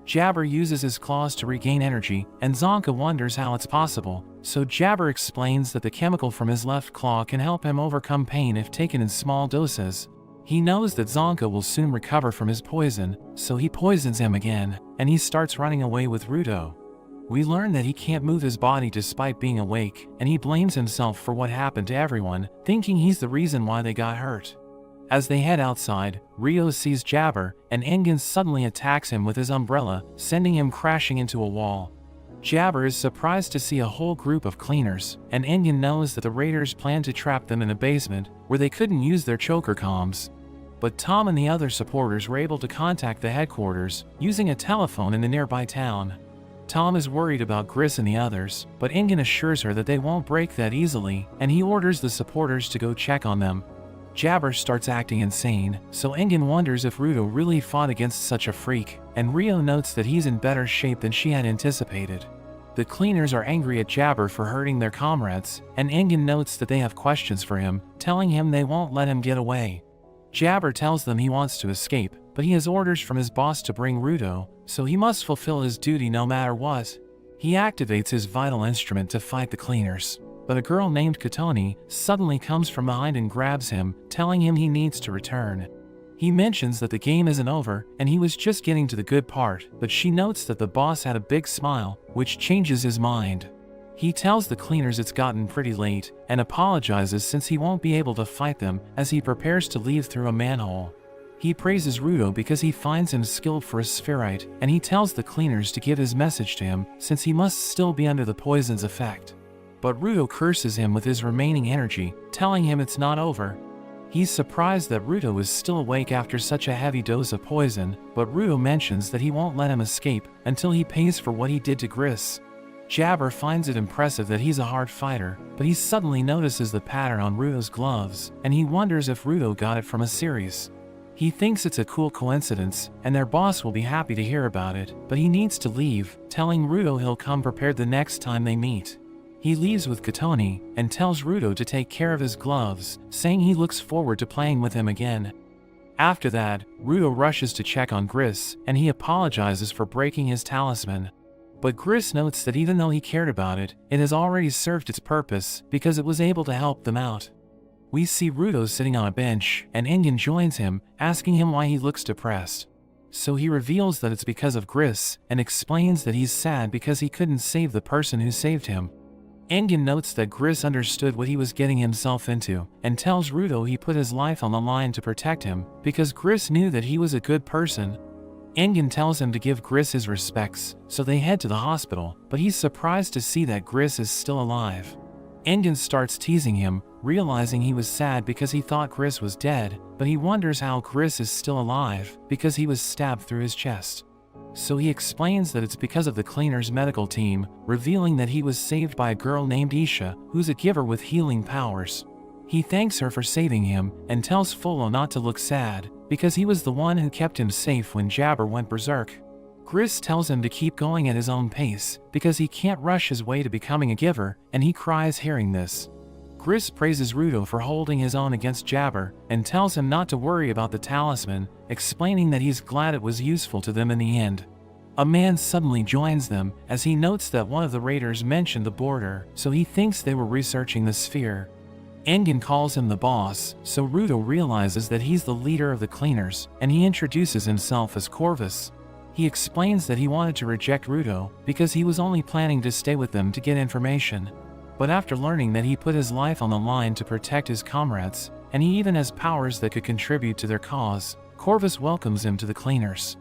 Jabber uses his claws to regain energy, and Zonka wonders how it's possible, so Jabber explains that the chemical from his left claw can help him overcome pain if taken in small doses. He knows that Zonka will soon recover from his poison, so he poisons him again, and he starts running away with Ruto. We learn that he can't move his body despite being awake, and he blames himself for what happened to everyone, thinking he's the reason why they got hurt. As they head outside, Rio sees Jabber, and Engen suddenly attacks him with his umbrella, sending him crashing into a wall. Jabber is surprised to see a whole group of cleaners, and Engen knows that the raiders plan to trap them in a basement, where they couldn't use their choker comms. But Tom and the other supporters were able to contact the headquarters, using a telephone in the nearby town. Tom is worried about Gris and the others, but Engen assures her that they won't break that easily, and he orders the supporters to go check on them. Jabber starts acting insane, so Engen wonders if Ruto really fought against such a freak, and Rio notes that he's in better shape than she had anticipated. The cleaners are angry at Jabber for hurting their comrades, and Engen notes that they have questions for him, telling him they won't let him get away. Jabber tells them he wants to escape, but he has orders from his boss to bring Ruto, so he must fulfill his duty no matter what. He activates his vital instrument to fight the cleaners, but a girl named Katoni suddenly comes from behind and grabs him, telling him he needs to return. He mentions that the game isn't over and he was just getting to the good part, but she notes that the boss had a big smile, which changes his mind. He tells the cleaners it's gotten pretty late and apologizes since he won't be able to fight them as he prepares to leave through a manhole. He praises Ruto because he finds him skilled for a spherite, and he tells the cleaners to give his message to him since he must still be under the poison's effect. But Ruto curses him with his remaining energy, telling him it's not over. He's surprised that Ruto is still awake after such a heavy dose of poison, but Ruto mentions that he won't let him escape until he pays for what he did to Gris. Jabber finds it impressive that he's a hard fighter, but he suddenly notices the pattern on Ruto's gloves, and he wonders if Ruto got it from a series. He thinks it's a cool coincidence, and their boss will be happy to hear about it, but he needs to leave, telling Ruto he'll come prepared the next time they meet. He leaves with Katoni and tells Ruto to take care of his gloves, saying he looks forward to playing with him again. After that, Ruto rushes to check on Gris, and he apologizes for breaking his talisman. But Gris notes that even though he cared about it, it has already served its purpose because it was able to help them out. We see Ruto sitting on a bench, and Engen joins him, asking him why he looks depressed. So he reveals that it's because of Gris, and explains that he's sad because he couldn't save the person who saved him. Engen notes that Gris understood what he was getting himself into, and tells Ruto he put his life on the line to protect him, because Gris knew that he was a good person. Engen tells him to give Gris his respects, so they head to the hospital, but he's surprised to see that Gris is still alive. Engen starts teasing him, realizing he was sad because he thought Gris was dead, but he wonders how Gris is still alive, because he was stabbed through his chest. So he explains that it's because of the cleaner's medical team, revealing that he was saved by a girl named Isha, who's a giver with healing powers. He thanks her for saving him, and tells Folo not to look sad, because he was the one who kept him safe when Jabber went berserk. Gris tells him to keep going at his own pace, because he can't rush his way to becoming a giver, and he cries hearing this. Gris praises Ruto for holding his own against Jabber, and tells him not to worry about the talisman, explaining that he's glad it was useful to them in the end. A man suddenly joins them, as he notes that one of the raiders mentioned the border, so he thinks they were researching the sphere. Engen calls him the boss, so Ruto realizes that he's the leader of the cleaners, and he introduces himself as Corvus. He explains that he wanted to reject Ruto because he was only planning to stay with them to get information. But after learning that he put his life on the line to protect his comrades, and he even has powers that could contribute to their cause, Corvus welcomes him to the cleaners.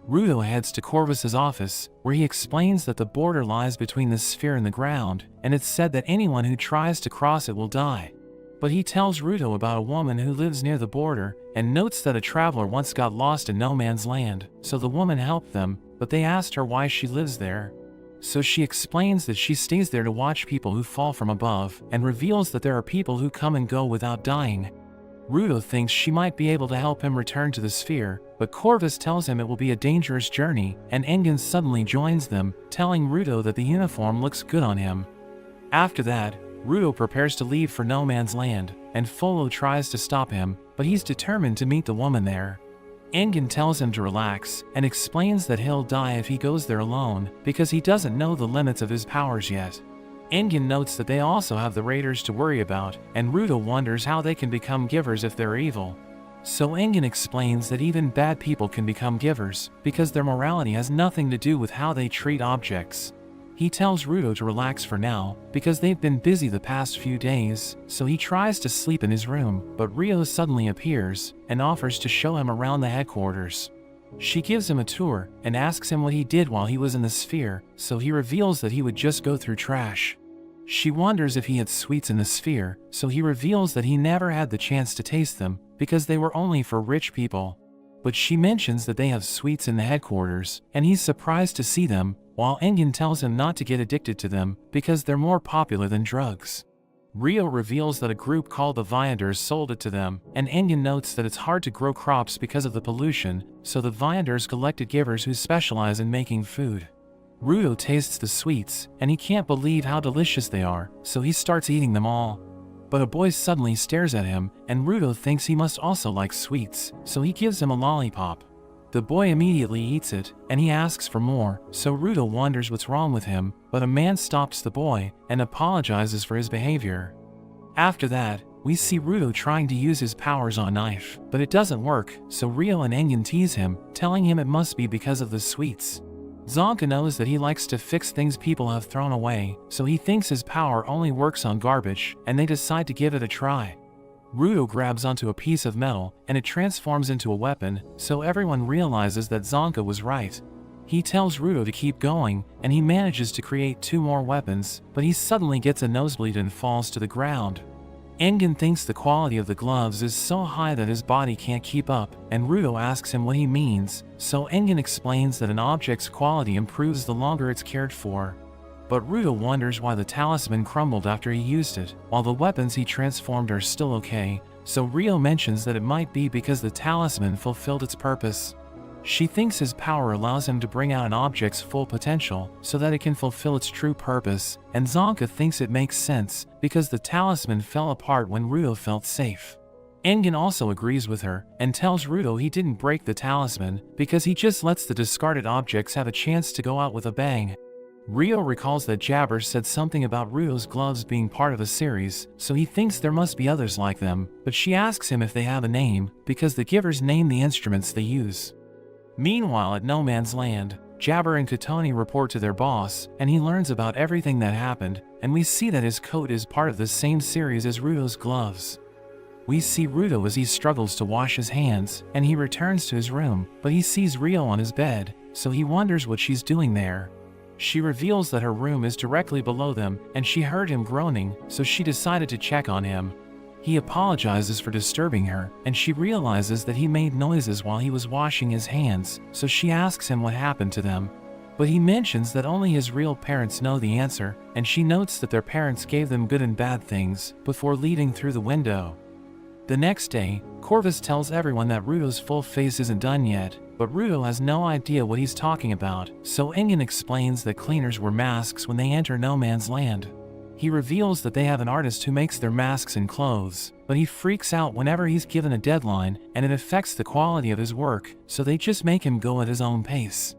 Ruto heads to Corvus's office, where he explains that the border lies between the sphere and the ground, and it's said that anyone who tries to cross it will die. But he tells Ruto about a woman who lives near the border, and notes that a traveler once got lost in no man's land, so the woman helped them, but they asked her why she lives there. So she explains that she stays there to watch people who fall from above, and reveals that there are people who come and go without dying. Ruto thinks she might be able to help him return to the sphere, but Corvus tells him it will be a dangerous journey, and Engen suddenly joins them, telling Ruto that the uniform looks good on him. After that, Ruto prepares to leave for no man's land, and Folo tries to stop him, but he's determined to meet the woman there. Engen tells him to relax, and explains that he'll die if he goes there alone, because he doesn't know the limits of his powers yet. Engen notes that they also have the raiders to worry about, and Ruto wonders how they can become givers if they're evil. So Engen explains that even bad people can become givers, because their morality has nothing to do with how they treat objects. He tells Ruto to relax for now, because they've been busy the past few days, so he tries to sleep in his room, but Rio suddenly appears, and offers to show him around the headquarters. She gives him a tour, and asks him what he did while he was in the sphere, so he reveals that he would just go through trash. She wonders if he had sweets in the sphere, so he reveals that he never had the chance to taste them, because they were only for rich people. But she mentions that they have sweets in the headquarters, and he's surprised to see them, while Engen tells him not to get addicted to them, because they're more popular than drugs. Rio reveals that a group called the Vianders sold it to them, and Engen notes that it's hard to grow crops because of the pollution, so the Vianders collected givers who specialize in making food. Ruto tastes the sweets, and he can't believe how delicious they are, so he starts eating them all. But a boy suddenly stares at him, and Ruto thinks he must also like sweets, so he gives him a lollipop. The boy immediately eats it, and he asks for more, so Ruto wonders what's wrong with him, but a man stops the boy and apologizes for his behavior. After that, we see Ruto trying to use his powers on Knife, but it doesn't work, so Rio and Engin tease him, telling him it must be because of the sweets. Zonka knows that he likes to fix things people have thrown away, so he thinks his power only works on garbage, and they decide to give it a try. Ruto grabs onto a piece of metal, and it transforms into a weapon, so everyone realizes that Zonka was right. He tells Ruto to keep going, and he manages to create 2 more weapons, but he suddenly gets a nosebleed and falls to the ground. Engin thinks the quality of the gloves is so high that his body can't keep up, and Ruto asks him what he means, so Engin explains that an object's quality improves the longer it's cared for. But Ruto wonders why the talisman crumbled after he used it, while the weapons he transformed are still okay, so Rio mentions that it might be because the talisman fulfilled its purpose. She thinks his power allows him to bring out an object's full potential, so that it can fulfill its true purpose, and Zonka thinks it makes sense, because the talisman fell apart when Ruto felt safe. Engin also agrees with her, and tells Ruto he didn't break the talisman, because he just lets the discarded objects have a chance to go out with a bang. Rio recalls that Jabber said something about Ruto's gloves being part of a series, so he thinks there must be others like them, but she asks him if they have a name, because the givers name the instruments they use. Meanwhile at No Man's Land, Jabber and Katoni report to their boss, and he learns about everything that happened, and we see that his coat is part of the same series as Ruto's gloves. We see Ruto as he struggles to wash his hands, and he returns to his room, but he sees Rio on his bed, so he wonders what she's doing there. She reveals that her room is directly below them, and she heard him groaning, so she decided to check on him. He apologizes for disturbing her, and she realizes that he made noises while he was washing his hands, so she asks him what happened to them. But he mentions that only his real parents know the answer, and she notes that their parents gave them good and bad things, before leaving through the window. The next day, Corvus tells everyone that Ruto's full face isn't done yet, but Ruto has no idea what he's talking about, so Engin explains that cleaners wear masks when they enter No Man's Land. He reveals that they have an artist who makes their masks and clothes, but he freaks out whenever he's given a deadline, and it affects the quality of his work, so they just make him go at his own pace.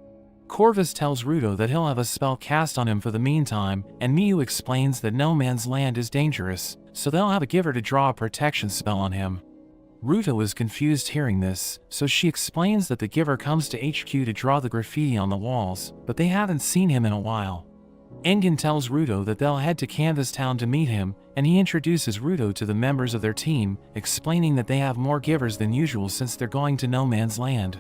Corvus tells Ruto that he'll have a spell cast on him for the meantime, and Miyu explains that No Man's Land is dangerous, so they'll have a giver to draw a protection spell on him. Ruto is confused hearing this, so she explains that the giver comes to HQ to draw the graffiti on the walls, but they haven't seen him in a while. Engin tells Ruto that they'll head to Canvas Town to meet him, and he introduces Ruto to the members of their team, explaining that they have more givers than usual since they're going to No Man's Land.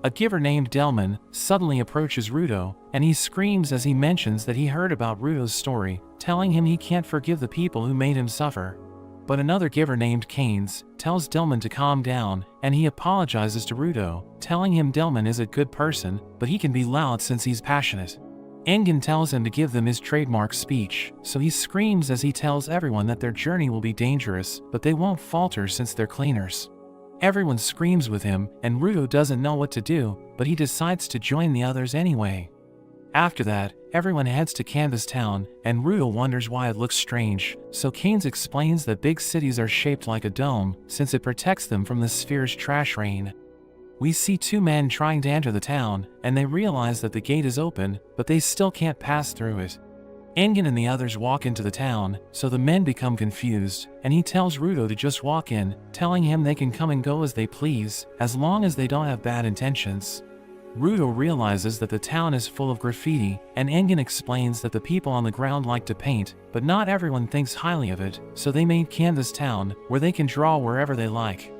A giver named Delman suddenly approaches Ruto, and he screams as he mentions that he heard about Ruto's story, telling him he can't forgive the people who made him suffer. But another giver named Keynes tells Delman to calm down, and he apologizes to Ruto, telling him Delman is a good person, but he can be loud since he's passionate. Engin tells him to give them his trademark speech, so he screams as he tells everyone that their journey will be dangerous, but they won't falter since they're cleaners. Everyone screams with him, and Ruto doesn't know what to do, but he decides to join the others anyway. After that, everyone heads to Canvas Town, and Ruto wonders why it looks strange, so Keynes explains that big cities are shaped like a dome, since it protects them from the sphere's trash rain. We see 2 men trying to enter the town, and they realize that the gate is open, but they still can't pass through it. Engin and the others walk into the town, so the men become confused, and he tells Ruto to just walk in, telling him they can come and go as they please, as long as they don't have bad intentions. Ruto realizes that the town is full of graffiti, and Engin explains that the people on the ground like to paint, but not everyone thinks highly of it, so they made Canvas Town, where they can draw wherever they like.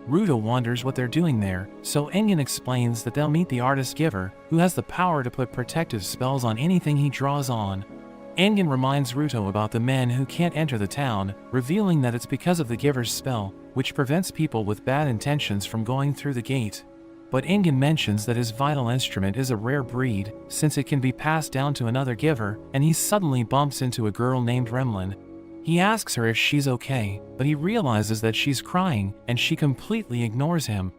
Ruto wonders what they're doing there, so Engin explains that they'll meet the artist giver, who has the power to put protective spells on anything he draws on. Engin reminds Ruto about the men who can't enter the town, revealing that it's because of the giver's spell, which prevents people with bad intentions from going through the gate. But Engin mentions that his vital instrument is a rare breed, since it can be passed down to another giver, and he suddenly bumps into a girl named Remlin. He asks her if she's okay, but he realizes that she's crying, and she completely ignores him.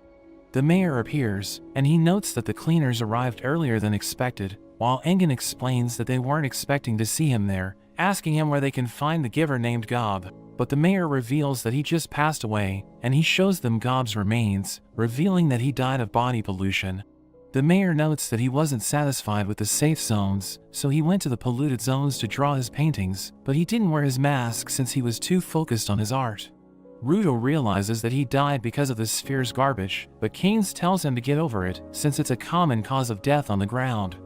The mayor appears, and he notes that the cleaners arrived earlier than expected, while Engin explains that they weren't expecting to see him there, asking him where they can find the giver named Gob. but the mayor reveals that he just passed away, and he shows them Gob's remains, revealing that he died of body pollution. The mayor notes that he wasn't satisfied with the safe zones, so he went to the polluted zones to draw his paintings, but he didn't wear his mask since he was too focused on his art. Ruto realizes that he died because of the sphere's garbage, but Keynes tells him to get over it, since it's a common cause of death on the ground.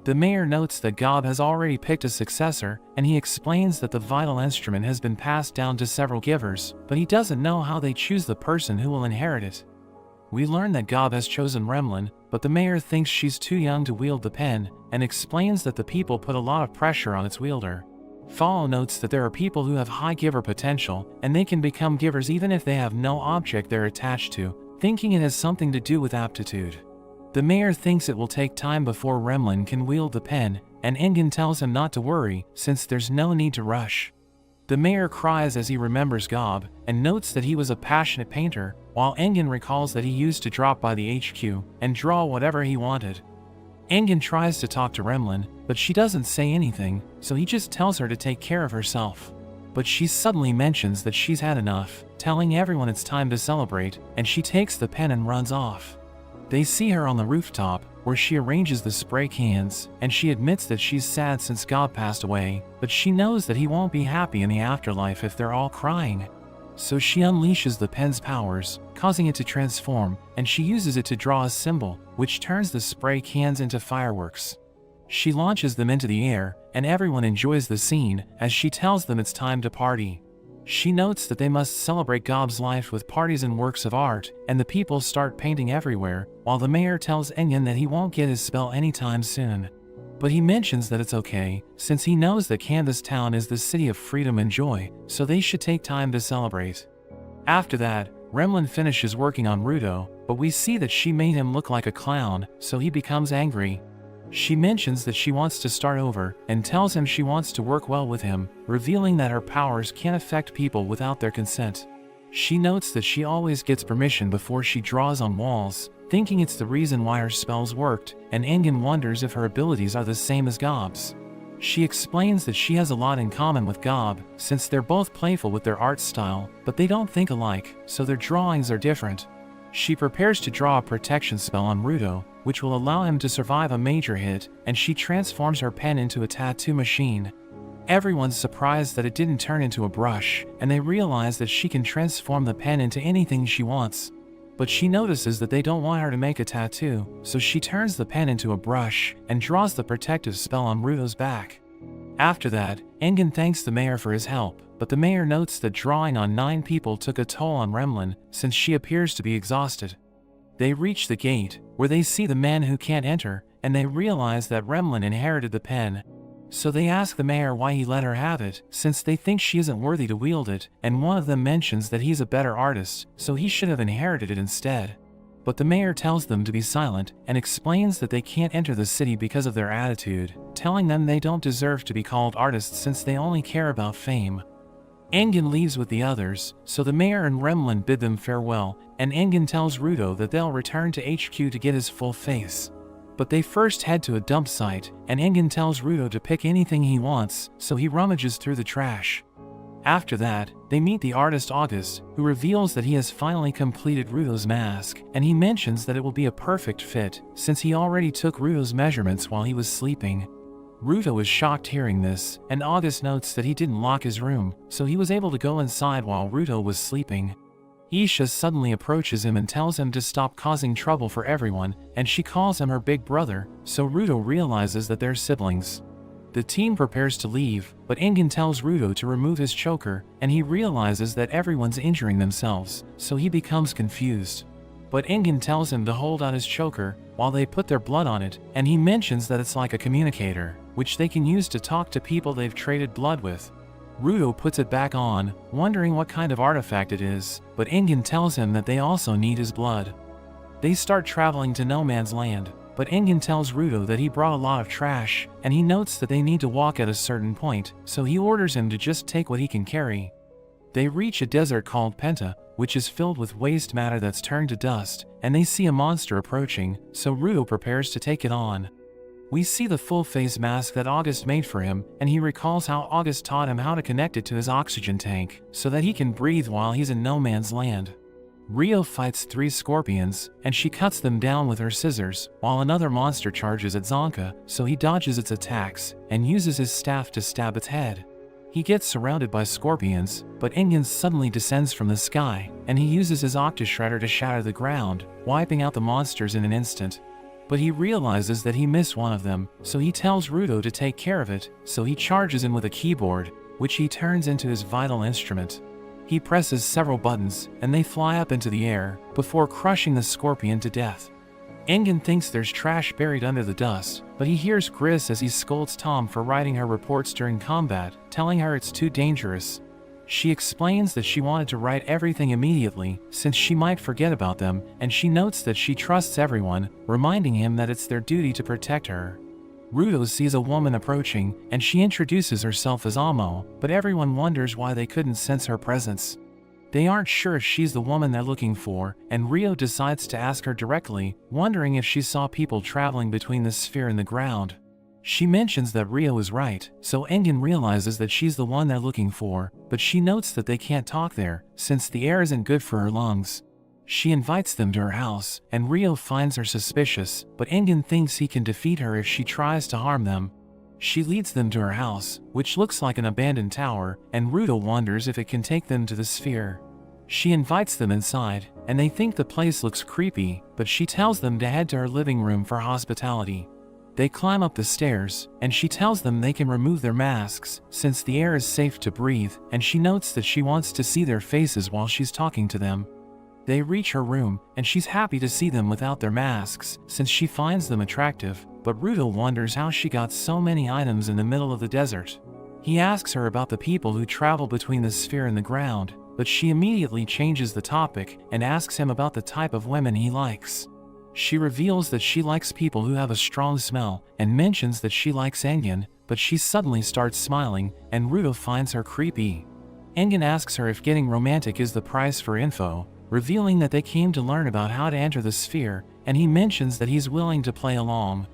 The mayor notes that Gob has already picked a successor, and he explains that the vital instrument has been passed down to several givers, but he doesn't know how they choose the person who will inherit it. We learn that Gob has chosen Remlin, but the mayor thinks she's too young to wield the pen, and explains that the people put a lot of pressure on its wielder. Follow notes that there are people who have high giver potential, and they can become givers even if they have no object they're attached to, thinking it has something to do with aptitude. The mayor thinks it will take time before Remlin can wield the pen, and Engen tells him not to worry, since there's no need to rush. The mayor cries as he remembers Gob, and notes that he was a passionate painter, while Engen recalls that he used to drop by the HQ and draw whatever he wanted. Engen tries to talk to Remlin, but she doesn't say anything, so he just tells her to take care of herself. But she suddenly mentions that she's had enough, telling everyone it's time to celebrate, and she takes the pen and runs off. They see her on the rooftop, where she arranges the spray cans, and she admits that she's sad since Gob passed away, but she knows that he won't be happy in the afterlife if they're all crying. So she unleashes the pen's powers, causing it to transform, and she uses it to draw a symbol, which turns the spray cans into fireworks. She launches them into the air, and everyone enjoys the scene, as she tells them it's time to party. She notes that they must celebrate Gob's life with parties and works of art, and the people start painting everywhere, while the mayor tells Engen that he won't get his spell anytime soon. But he mentions that it's okay, since he knows that Canvas Town is the city of freedom and joy, so they should take time to celebrate. After that, Remlin finishes working on Ruto, but we see that she made him look like a clown, so he becomes angry. She mentions that she wants to start over, and tells him she wants to work well with him, revealing that her powers can't affect people without their consent. She notes that she always gets permission before she draws on walls, thinking it's the reason why her spells worked, and Engen wonders if her abilities are the same as Gob's. She explains that she has a lot in common with Gob, since they're both playful with their art style, but they don't think alike, so their drawings are different. She prepares to draw a protection spell on Ruto, which will allow him to survive a major hit, and she transforms her pen into a tattoo machine. Everyone's surprised that it didn't turn into a brush, and they realize that she can transform the pen into anything she wants. But she notices that they don't want her to make a tattoo, so she turns the pen into a brush and draws the protective spell on Ruto's back. After that, Engen thanks the mayor for his help, but the mayor notes that drawing on 9 people took a toll on Remlin, since she appears to be exhausted. They reach the gate, where they see the man who can't enter, and they realize that Remlin inherited the pen. So they ask the mayor why he let her have it, since they think she isn't worthy to wield it, and one of them mentions that he's a better artist, so he should have inherited it instead. But the mayor tells them to be silent, and explains that they can't enter the city because of their attitude, telling them they don't deserve to be called artists since they only care about fame. Engen leaves with the others, so the mayor and Remlin bid them farewell, and Engen tells Ruto that they'll return to HQ to get his full face. But they first head to a dump site, and Engen tells Ruto to pick anything he wants, so he rummages through the trash. After that, they meet the artist August, who reveals that he has finally completed Ruto's mask, and he mentions that it will be a perfect fit, since he already took Ruto's measurements while he was sleeping. Ruto is shocked hearing this, and August notes that he didn't lock his room, so he was able to go inside while Ruto was sleeping. Isha suddenly approaches him and tells him to stop causing trouble for everyone, and she calls him her big brother, so Ruto realizes that they're siblings. The team prepares to leave, but Engen tells Ruto to remove his choker, and he realizes that everyone's injuring themselves, so he becomes confused. But Engen tells him to hold out his choker, while they put their blood on it, and he mentions that it's like a communicator, which they can use to talk to people they've traded blood with. Ruto puts it back on, wondering what kind of artifact it is, but Engen tells him that they also need his blood. They start traveling to No Man's Land, but Engen tells Ruto that he brought a lot of trash, and he notes that they need to walk at a certain point, so he orders him to just take what he can carry. They reach a desert called Penta, which is filled with waste matter that's turned to dust, and they see a monster approaching, so Ruto prepares to take it on. We see the full face mask that August made for him, and he recalls how August taught him how to connect it to his oxygen tank, so that he can breathe while he's in no man's land. Rio fights 3 scorpions, and she cuts them down with her scissors, while another monster charges at Zonka, so he dodges its attacks, and uses his staff to stab its head. He gets surrounded by scorpions, but Engen suddenly descends from the sky, and he uses his Octashredder to shatter the ground, wiping out the monsters in an instant. But he realizes that he missed one of them, so he tells Ruto to take care of it, so he charges in with a keyboard, which he turns into his vital instrument. He presses several buttons, and they fly up into the air, before crushing the scorpion to death. Engen thinks there's trash buried under the dust, but he hears Gris as he scolds Tom for writing her reports during combat, telling her it's too dangerous. She explains that she wanted to write everything immediately, since she might forget about them, and she notes that she trusts everyone, reminding him that it's their duty to protect her. Ruto sees a woman approaching, and she introduces herself as Amo, but everyone wonders why they couldn't sense her presence. They aren't sure if she's the woman they're looking for, and Rio decides to ask her directly, wondering if she saw people traveling between the sphere and the ground. She mentions that Rio is right, so Engen realizes that she's the one they're looking for, but she notes that they can't talk there, since the air isn't good for her lungs. She invites them to her house, and Rio finds her suspicious, but Engen thinks he can defeat her if she tries to harm them. She leads them to her house, which looks like an abandoned tower, and Ruto wonders if it can take them to the sphere. She invites them inside, and they think the place looks creepy, but she tells them to head to her living room for hospitality. They climb up the stairs, and she tells them they can remove their masks, since the air is safe to breathe, and she notes that she wants to see their faces while she's talking to them. They reach her room, and she's happy to see them without their masks, since she finds them attractive, but Ruto wonders how she got so many items in the middle of the desert. He asks her about the people who travel between the sphere and the ground, but she immediately changes the topic and asks him about the type of women he likes. She reveals that she likes people who have a strong smell, and mentions that she likes Engen, but she suddenly starts smiling, and Ruto finds her creepy. Engen asks her if getting romantic is the price for info, revealing that they came to learn about how to enter the sphere, and he mentions that he's willing to play along.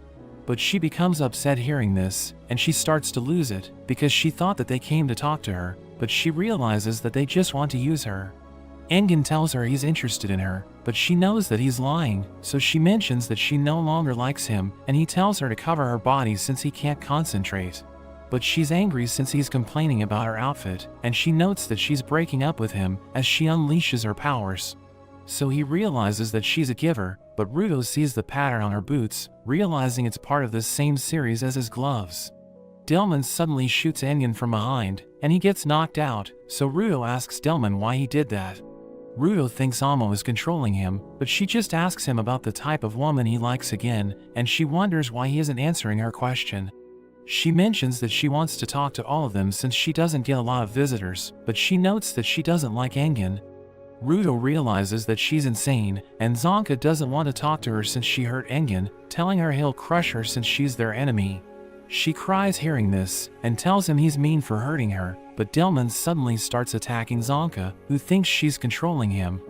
But she becomes upset hearing this, and she starts to lose it, because she thought that they came to talk to her, but she realizes that they just want to use her. Engen tells her he's interested in her, but she knows that he's lying, so she mentions that she no longer likes him, and he tells her to cover her body since he can't concentrate. But she's angry since he's complaining about her outfit, and she notes that she's breaking up with him as she unleashes her powers. So he realizes that she's a giver, but Ruto sees the pattern on her boots, realizing it's part of the same series as his gloves. Delman suddenly shoots Engen from behind, and he gets knocked out, so Ruto asks Delman why he did that. Ruto thinks Amo is controlling him, but she just asks him about the type of woman he likes again, and she wonders why he isn't answering her question. She mentions that she wants to talk to all of them since she doesn't get a lot of visitors, but she notes that she doesn't like Engen. Ruto realizes that she's insane, and Zonka doesn't want to talk to her since she hurt Engen, telling her he'll crush her since she's their enemy. She cries hearing this, and tells him he's mean for hurting her, but Delman suddenly starts attacking Zonka, who thinks she's controlling him.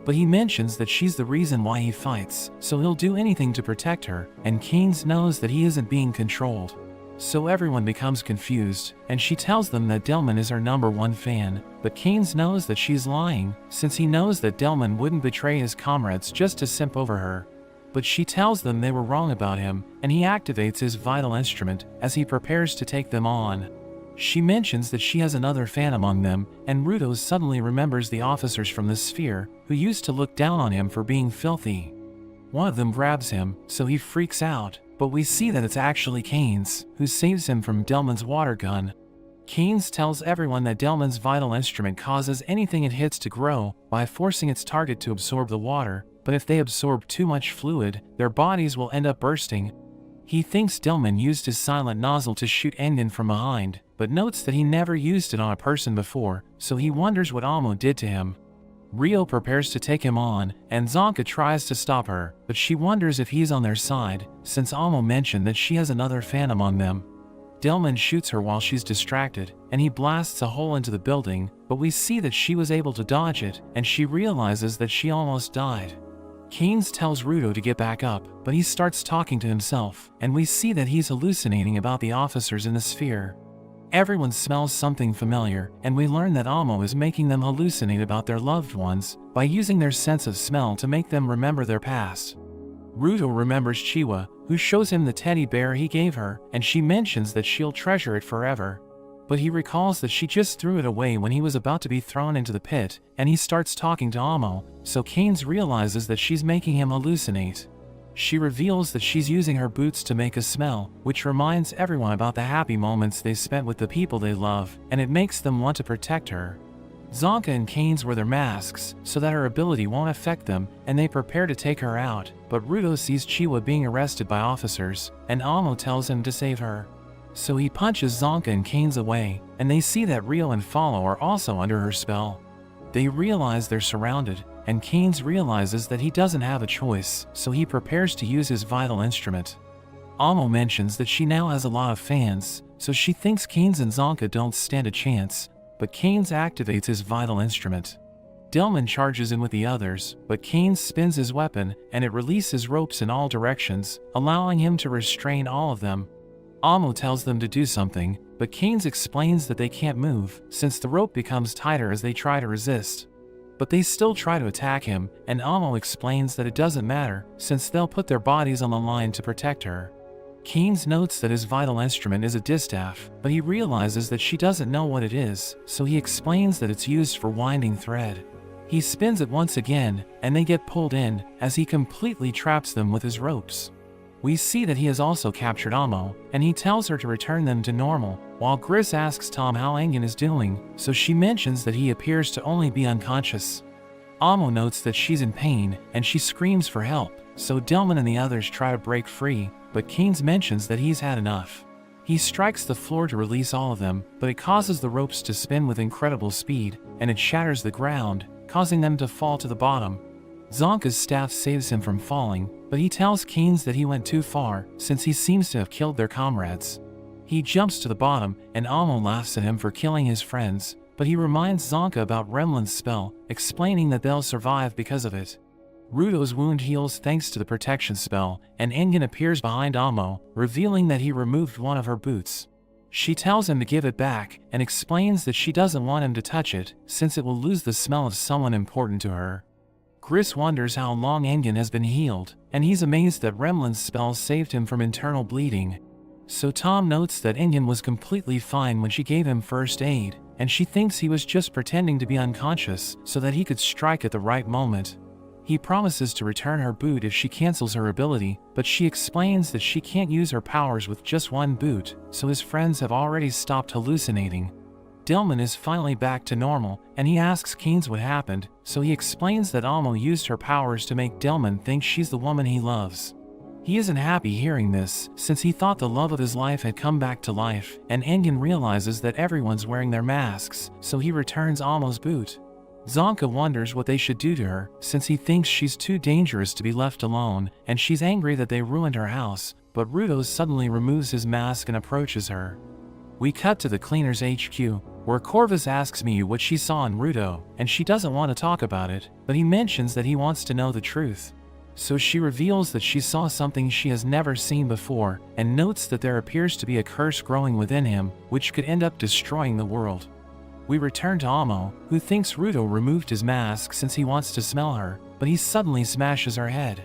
But he mentions that she's the reason why he fights, so he'll do anything to protect her, and Keynes knows that he isn't being controlled. So everyone becomes confused, and she tells them that Delman is her #1 fan, but Keynes knows that she's lying, since he knows that Delman wouldn't betray his comrades just to simp over her. But she tells them they were wrong about him, and he activates his vital instrument as he prepares to take them on. She mentions that she has another fan among them, and Ruto suddenly remembers the officers from the sphere, who used to look down on him for being filthy. One of them grabs him, so he freaks out, but we see that it's actually Keynes, who saves him from Delman's water gun. Keynes tells everyone that Delman's vital instrument causes anything it hits to grow by forcing its target to absorb the water, but if they absorb too much fluid, their bodies will end up bursting. He thinks Delman used his silent nozzle to shoot Engen from behind, but notes that he never used it on a person before, so he wonders what Amo did to him. Rio prepares to take him on, and Zonka tries to stop her, but she wonders if he's on their side, since Amo mentioned that she has another fan among them. Delman shoots her while she's distracted, and he blasts a hole into the building, but we see that she was able to dodge it, and she realizes that she almost died. Keynes tells Ruto to get back up, but he starts talking to himself, and we see that he's hallucinating about the officers in the sphere. Everyone smells something familiar, and we learn that Amo is making them hallucinate about their loved ones by using their sense of smell to make them remember their past. Ruto remembers Chiwa, who shows him the teddy bear he gave her, and she mentions that she'll treasure it forever. But he recalls that she just threw it away when he was about to be thrown into the pit, and he starts talking to Amo, so Keynes realizes that she's making him hallucinate. She reveals that she's using her boots to make a smell, which reminds everyone about the happy moments they spent with the people they love, and it makes them want to protect her. Zonka and Keynes wear their masks so that her ability won't affect them, and they prepare to take her out, but Ruto sees Chiwa being arrested by officers, and Amo tells him to save her. So he punches Zonka and Keynes away, and they see that Rio and Follow are also under her spell. They realize they're surrounded, and Keynes realizes that he doesn't have a choice, so he prepares to use his vital instrument. Amo mentions that she now has a lot of fans, so she thinks Keynes and Zonka don't stand a chance, but Keynes activates his vital instrument. Delman charges in with the others, but Keynes spins his weapon, and it releases ropes in all directions, allowing him to restrain all of them. Amo tells them to do something, but Keynes explains that they can't move, since the rope becomes tighter as they try to resist. But they still try to attack him, and Amo explains that it doesn't matter, since they'll put their bodies on the line to protect her. Keynes notes that his vital instrument is a distaff, but he realizes that she doesn't know what it is, so he explains that it's used for winding thread. He spins it once again, and they get pulled in, as he completely traps them with his ropes. We see that he has also captured Amo, and he tells her to return them to normal, while Gris asks Tom how Engin is doing, so she mentions that he appears to only be unconscious. Amo notes that she's in pain, and she screams for help, so Delman and the others try to break free, but Keynes mentions that he's had enough. He strikes the floor to release all of them, but it causes the ropes to spin with incredible speed, and it shatters the ground, causing them to fall to the bottom. Zonka's staff saves him from falling, but he tells Keynes that he went too far, since he seems to have killed their comrades. He jumps to the bottom, and Amo laughs at him for killing his friends, but he reminds Zonka about Remlin's spell, explaining that they'll survive because of it. Ruto's wound heals thanks to the protection spell, and Engin appears behind Amo, revealing that he removed one of her boots. She tells him to give it back, and explains that she doesn't want him to touch it, since it will lose the smell of someone important to her. Gris wonders how long Engin has been healed, and he's amazed that Remlin's spell saved him from internal bleeding. So Tom notes that Engin was completely fine when she gave him first aid, and she thinks he was just pretending to be unconscious so that he could strike at the right moment. He promises to return her boot if she cancels her ability, but she explains that she can't use her powers with just one boot, so his friends have already stopped hallucinating. Delman is finally back to normal, and he asks Keynes what happened, so he explains that Amo used her powers to make Delman think she's the woman he loves. He isn't happy hearing this, since he thought the love of his life had come back to life, and Engin realizes that everyone's wearing their masks, so he returns Amo's boot. Zonka wonders what they should do to her, since he thinks she's too dangerous to be left alone, and she's angry that they ruined her house, but Ruto suddenly removes his mask and approaches her. We cut to the cleaner's HQ, where Corvus asks Miyu what she saw in Ruto, and she doesn't want to talk about it, but he mentions that he wants to know the truth. So she reveals that she saw something she has never seen before, and notes that there appears to be a curse growing within him, which could end up destroying the world. We return to Amo, who thinks Ruto removed his mask since he wants to smell her, but he suddenly smashes her head.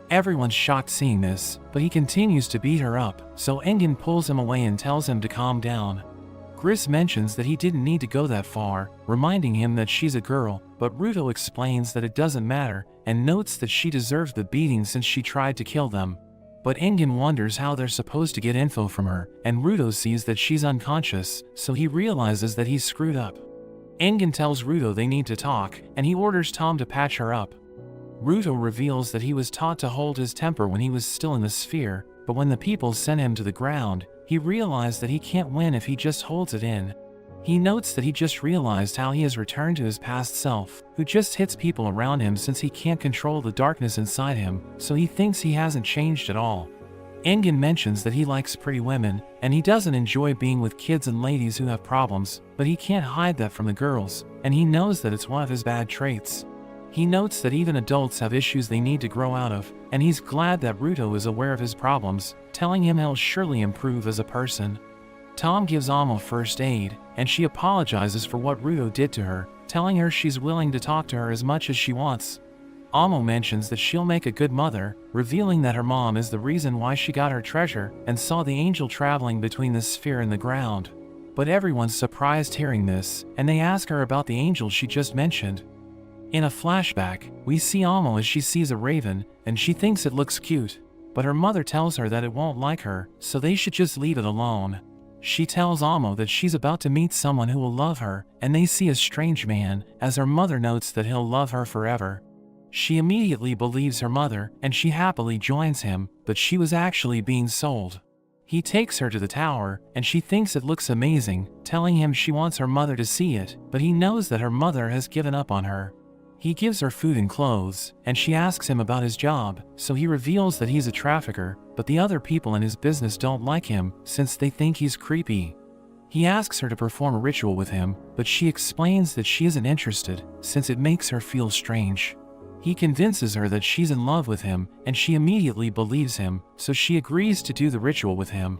Everyone's shocked seeing this, but he continues to beat her up, so Engin pulls him away and tells him to calm down. Gris mentions that he didn't need to go that far, reminding him that she's a girl, but Ruto explains that it doesn't matter, and notes that she deserved the beating since she tried to kill them. But Engin wonders how they're supposed to get info from her, and Ruto sees that she's unconscious, so he realizes that he's screwed up. Engin tells Ruto they need to talk, and he orders Tom to patch her up. Ruto reveals that he was taught to hold his temper when he was still in the sphere, but when the people sent him to the ground, he realized that he can't win if he just holds it in. He notes that he just realized how he has returned to his past self, who just hits people around him since he can't control the darkness inside him, so he thinks he hasn't changed at all. Engin mentions that he likes pretty women, and he doesn't enjoy being with kids and ladies who have problems, but he can't hide that from the girls, and he knows that it's one of his bad traits. He notes that even adults have issues they need to grow out of, and he's glad that Ruto is aware of his problems, telling him he'll surely improve as a person. Tom gives Amo first aid, and she apologizes for what Ruto did to her, telling her she's willing to talk to her as much as she wants. Amo mentions that she'll make a good mother, revealing that her mom is the reason why she got her treasure and saw the angel traveling between the sphere and the ground. But everyone's surprised hearing this, and they ask her about the angel she just mentioned. In a flashback, we see Amo as she sees a raven, and she thinks it looks cute. But her mother tells her that it won't like her, so they should just leave it alone. She tells Amo that she's about to meet someone who will love her, and they see a strange man, as her mother notes that he'll love her forever. She immediately believes her mother, and she happily joins him, but she was actually being sold. He takes her to the tower, and she thinks it looks amazing, telling him she wants her mother to see it, but he knows that her mother has given up on her. He gives her food and clothes, and she asks him about his job, so he reveals that he's a trafficker, but the other people in his business don't like him, since they think he's creepy. He asks her to perform a ritual with him, but she explains that she isn't interested, since it makes her feel strange. He convinces her that she's in love with him, and she immediately believes him, so she agrees to do the ritual with him.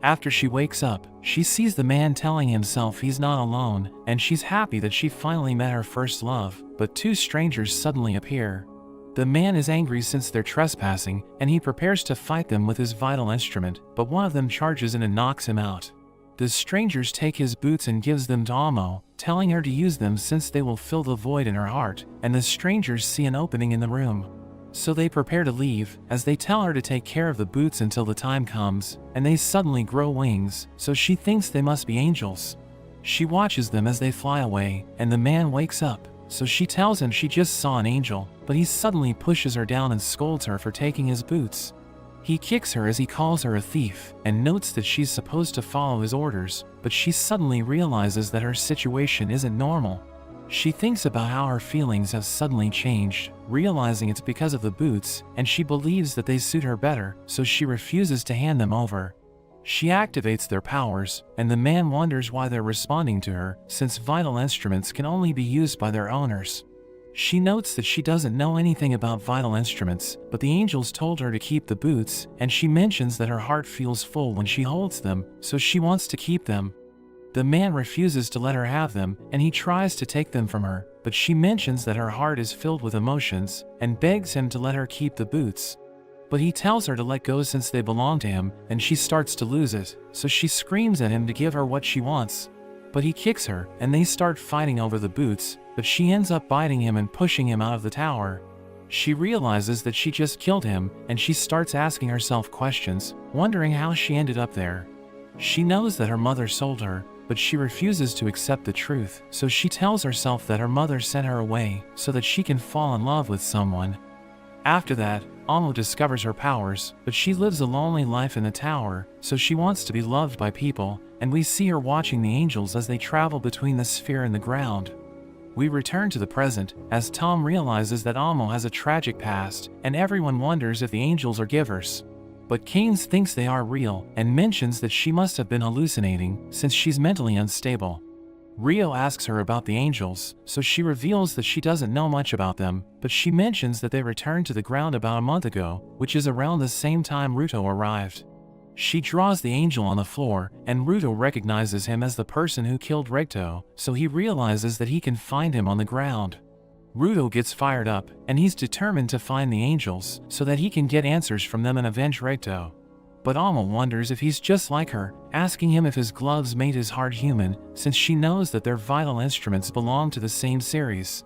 After she wakes up, she sees the man telling himself he's not alone, and she's happy that she finally met her first love, but two strangers suddenly appear. The man is angry since they're trespassing, and he prepares to fight them with his vital instrument, but one of them charges in and knocks him out. The strangers take his boots and gives them to Amo, telling her to use them since they will fill the void in her heart, and the strangers see an opening in the room. So they prepare to leave, as they tell her to take care of the boots until the time comes, and they suddenly grow wings, so she thinks they must be angels. She watches them as they fly away, and the man wakes up, so she tells him she just saw an angel, but he suddenly pushes her down and scolds her for taking his boots. He kicks her as he calls her a thief, and notes that she's supposed to follow his orders, but she suddenly realizes that her situation isn't normal. She thinks about how her feelings have suddenly changed, realizing it's because of the boots, and she believes that they suit her better, so she refuses to hand them over. She activates their powers, and the man wonders why they're responding to her, since vital instruments can only be used by their owners. She notes that she doesn't know anything about vital instruments, but the angels told her to keep the boots, and she mentions that her heart feels full when she holds them, so she wants to keep them. The man refuses to let her have them, and he tries to take them from her, but she mentions that her heart is filled with emotions, and begs him to let her keep the boots. But he tells her to let go since they belong to him, and she starts to lose it, so she screams at him to give her what she wants. But he kicks her, and they start fighting over the boots, but she ends up biting him and pushing him out of the tower. She realizes that she just killed him, and she starts asking herself questions, wondering how she ended up there. She knows that her mother sold her, but she refuses to accept the truth, so she tells herself that her mother sent her away so that she can fall in love with someone. After that, Amo discovers her powers, but she lives a lonely life in the tower, so she wants to be loved by people, and we see her watching the angels as they travel between the sphere and the ground. We return to the present, as Tom realizes that Amo has a tragic past, and everyone wonders if the angels are givers. But Keynes thinks they are real, and mentions that she must have been hallucinating, since she's mentally unstable. Rio asks her about the angels, so she reveals that she doesn't know much about them, but she mentions that they returned to the ground about a month ago, which is around the same time Ruto arrived. She draws the angel on the floor, and Ruto recognizes him as the person who killed Recto, so he realizes that he can find him on the ground. Ruto gets fired up, and he's determined to find the angels, so that he can get answers from them and avenge Recto. But Alma wonders if he's just like her, asking him if his gloves made his heart human, since she knows that their vital instruments belong to the same series.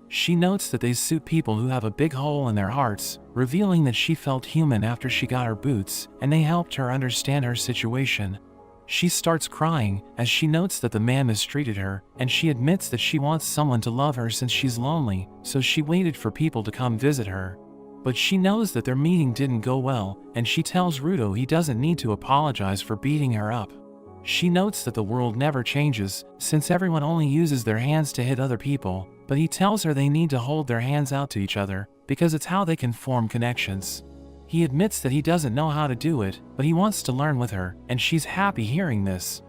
She notes that they suit people who have a big hole in their hearts, revealing that she felt human after she got her boots, and they helped her understand her situation. She starts crying, as she notes that the man mistreated her, and she admits that she wants someone to love her since she's lonely, so she waited for people to come visit her. But she knows that their meeting didn't go well, and she tells Ruto he doesn't need to apologize for beating her up. She notes that the world never changes, since everyone only uses their hands to hit other people, but he tells her they need to hold their hands out to each other, because it's how they can form connections. He admits that he doesn't know how to do it, but he wants to learn with her, and she's happy hearing this.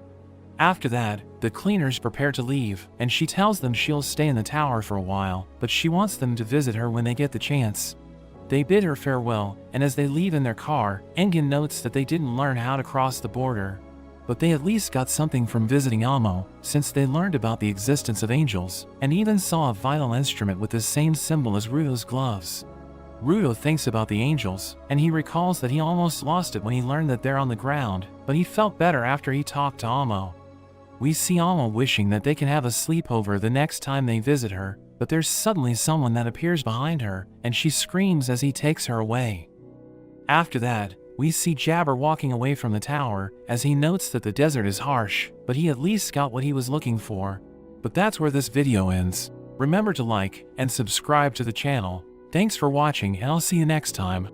After that, the cleaners prepare to leave, and she tells them she'll stay in the tower for a while, but she wants them to visit her when they get the chance. They bid her farewell, and as they leave in their car, Engin notes that they didn't learn how to cross the border. But they at least got something from visiting Amo, since they learned about the existence of angels, and even saw a vital instrument with the same symbol as Rudo's gloves. Rudo thinks about the angels, and he recalls that he almost lost it when he learned that they're on the ground, but he felt better after he talked to Amo. We see Amo wishing that they can have a sleepover the next time they visit her, but there's suddenly someone that appears behind her, and she screams as he takes her away. After that, we see Jabber walking away from the tower, as he notes that the desert is harsh, but he at least got what he was looking for. But that's where this video ends. Remember to like and subscribe to the channel. Thanks for watching, and I'll see you next time.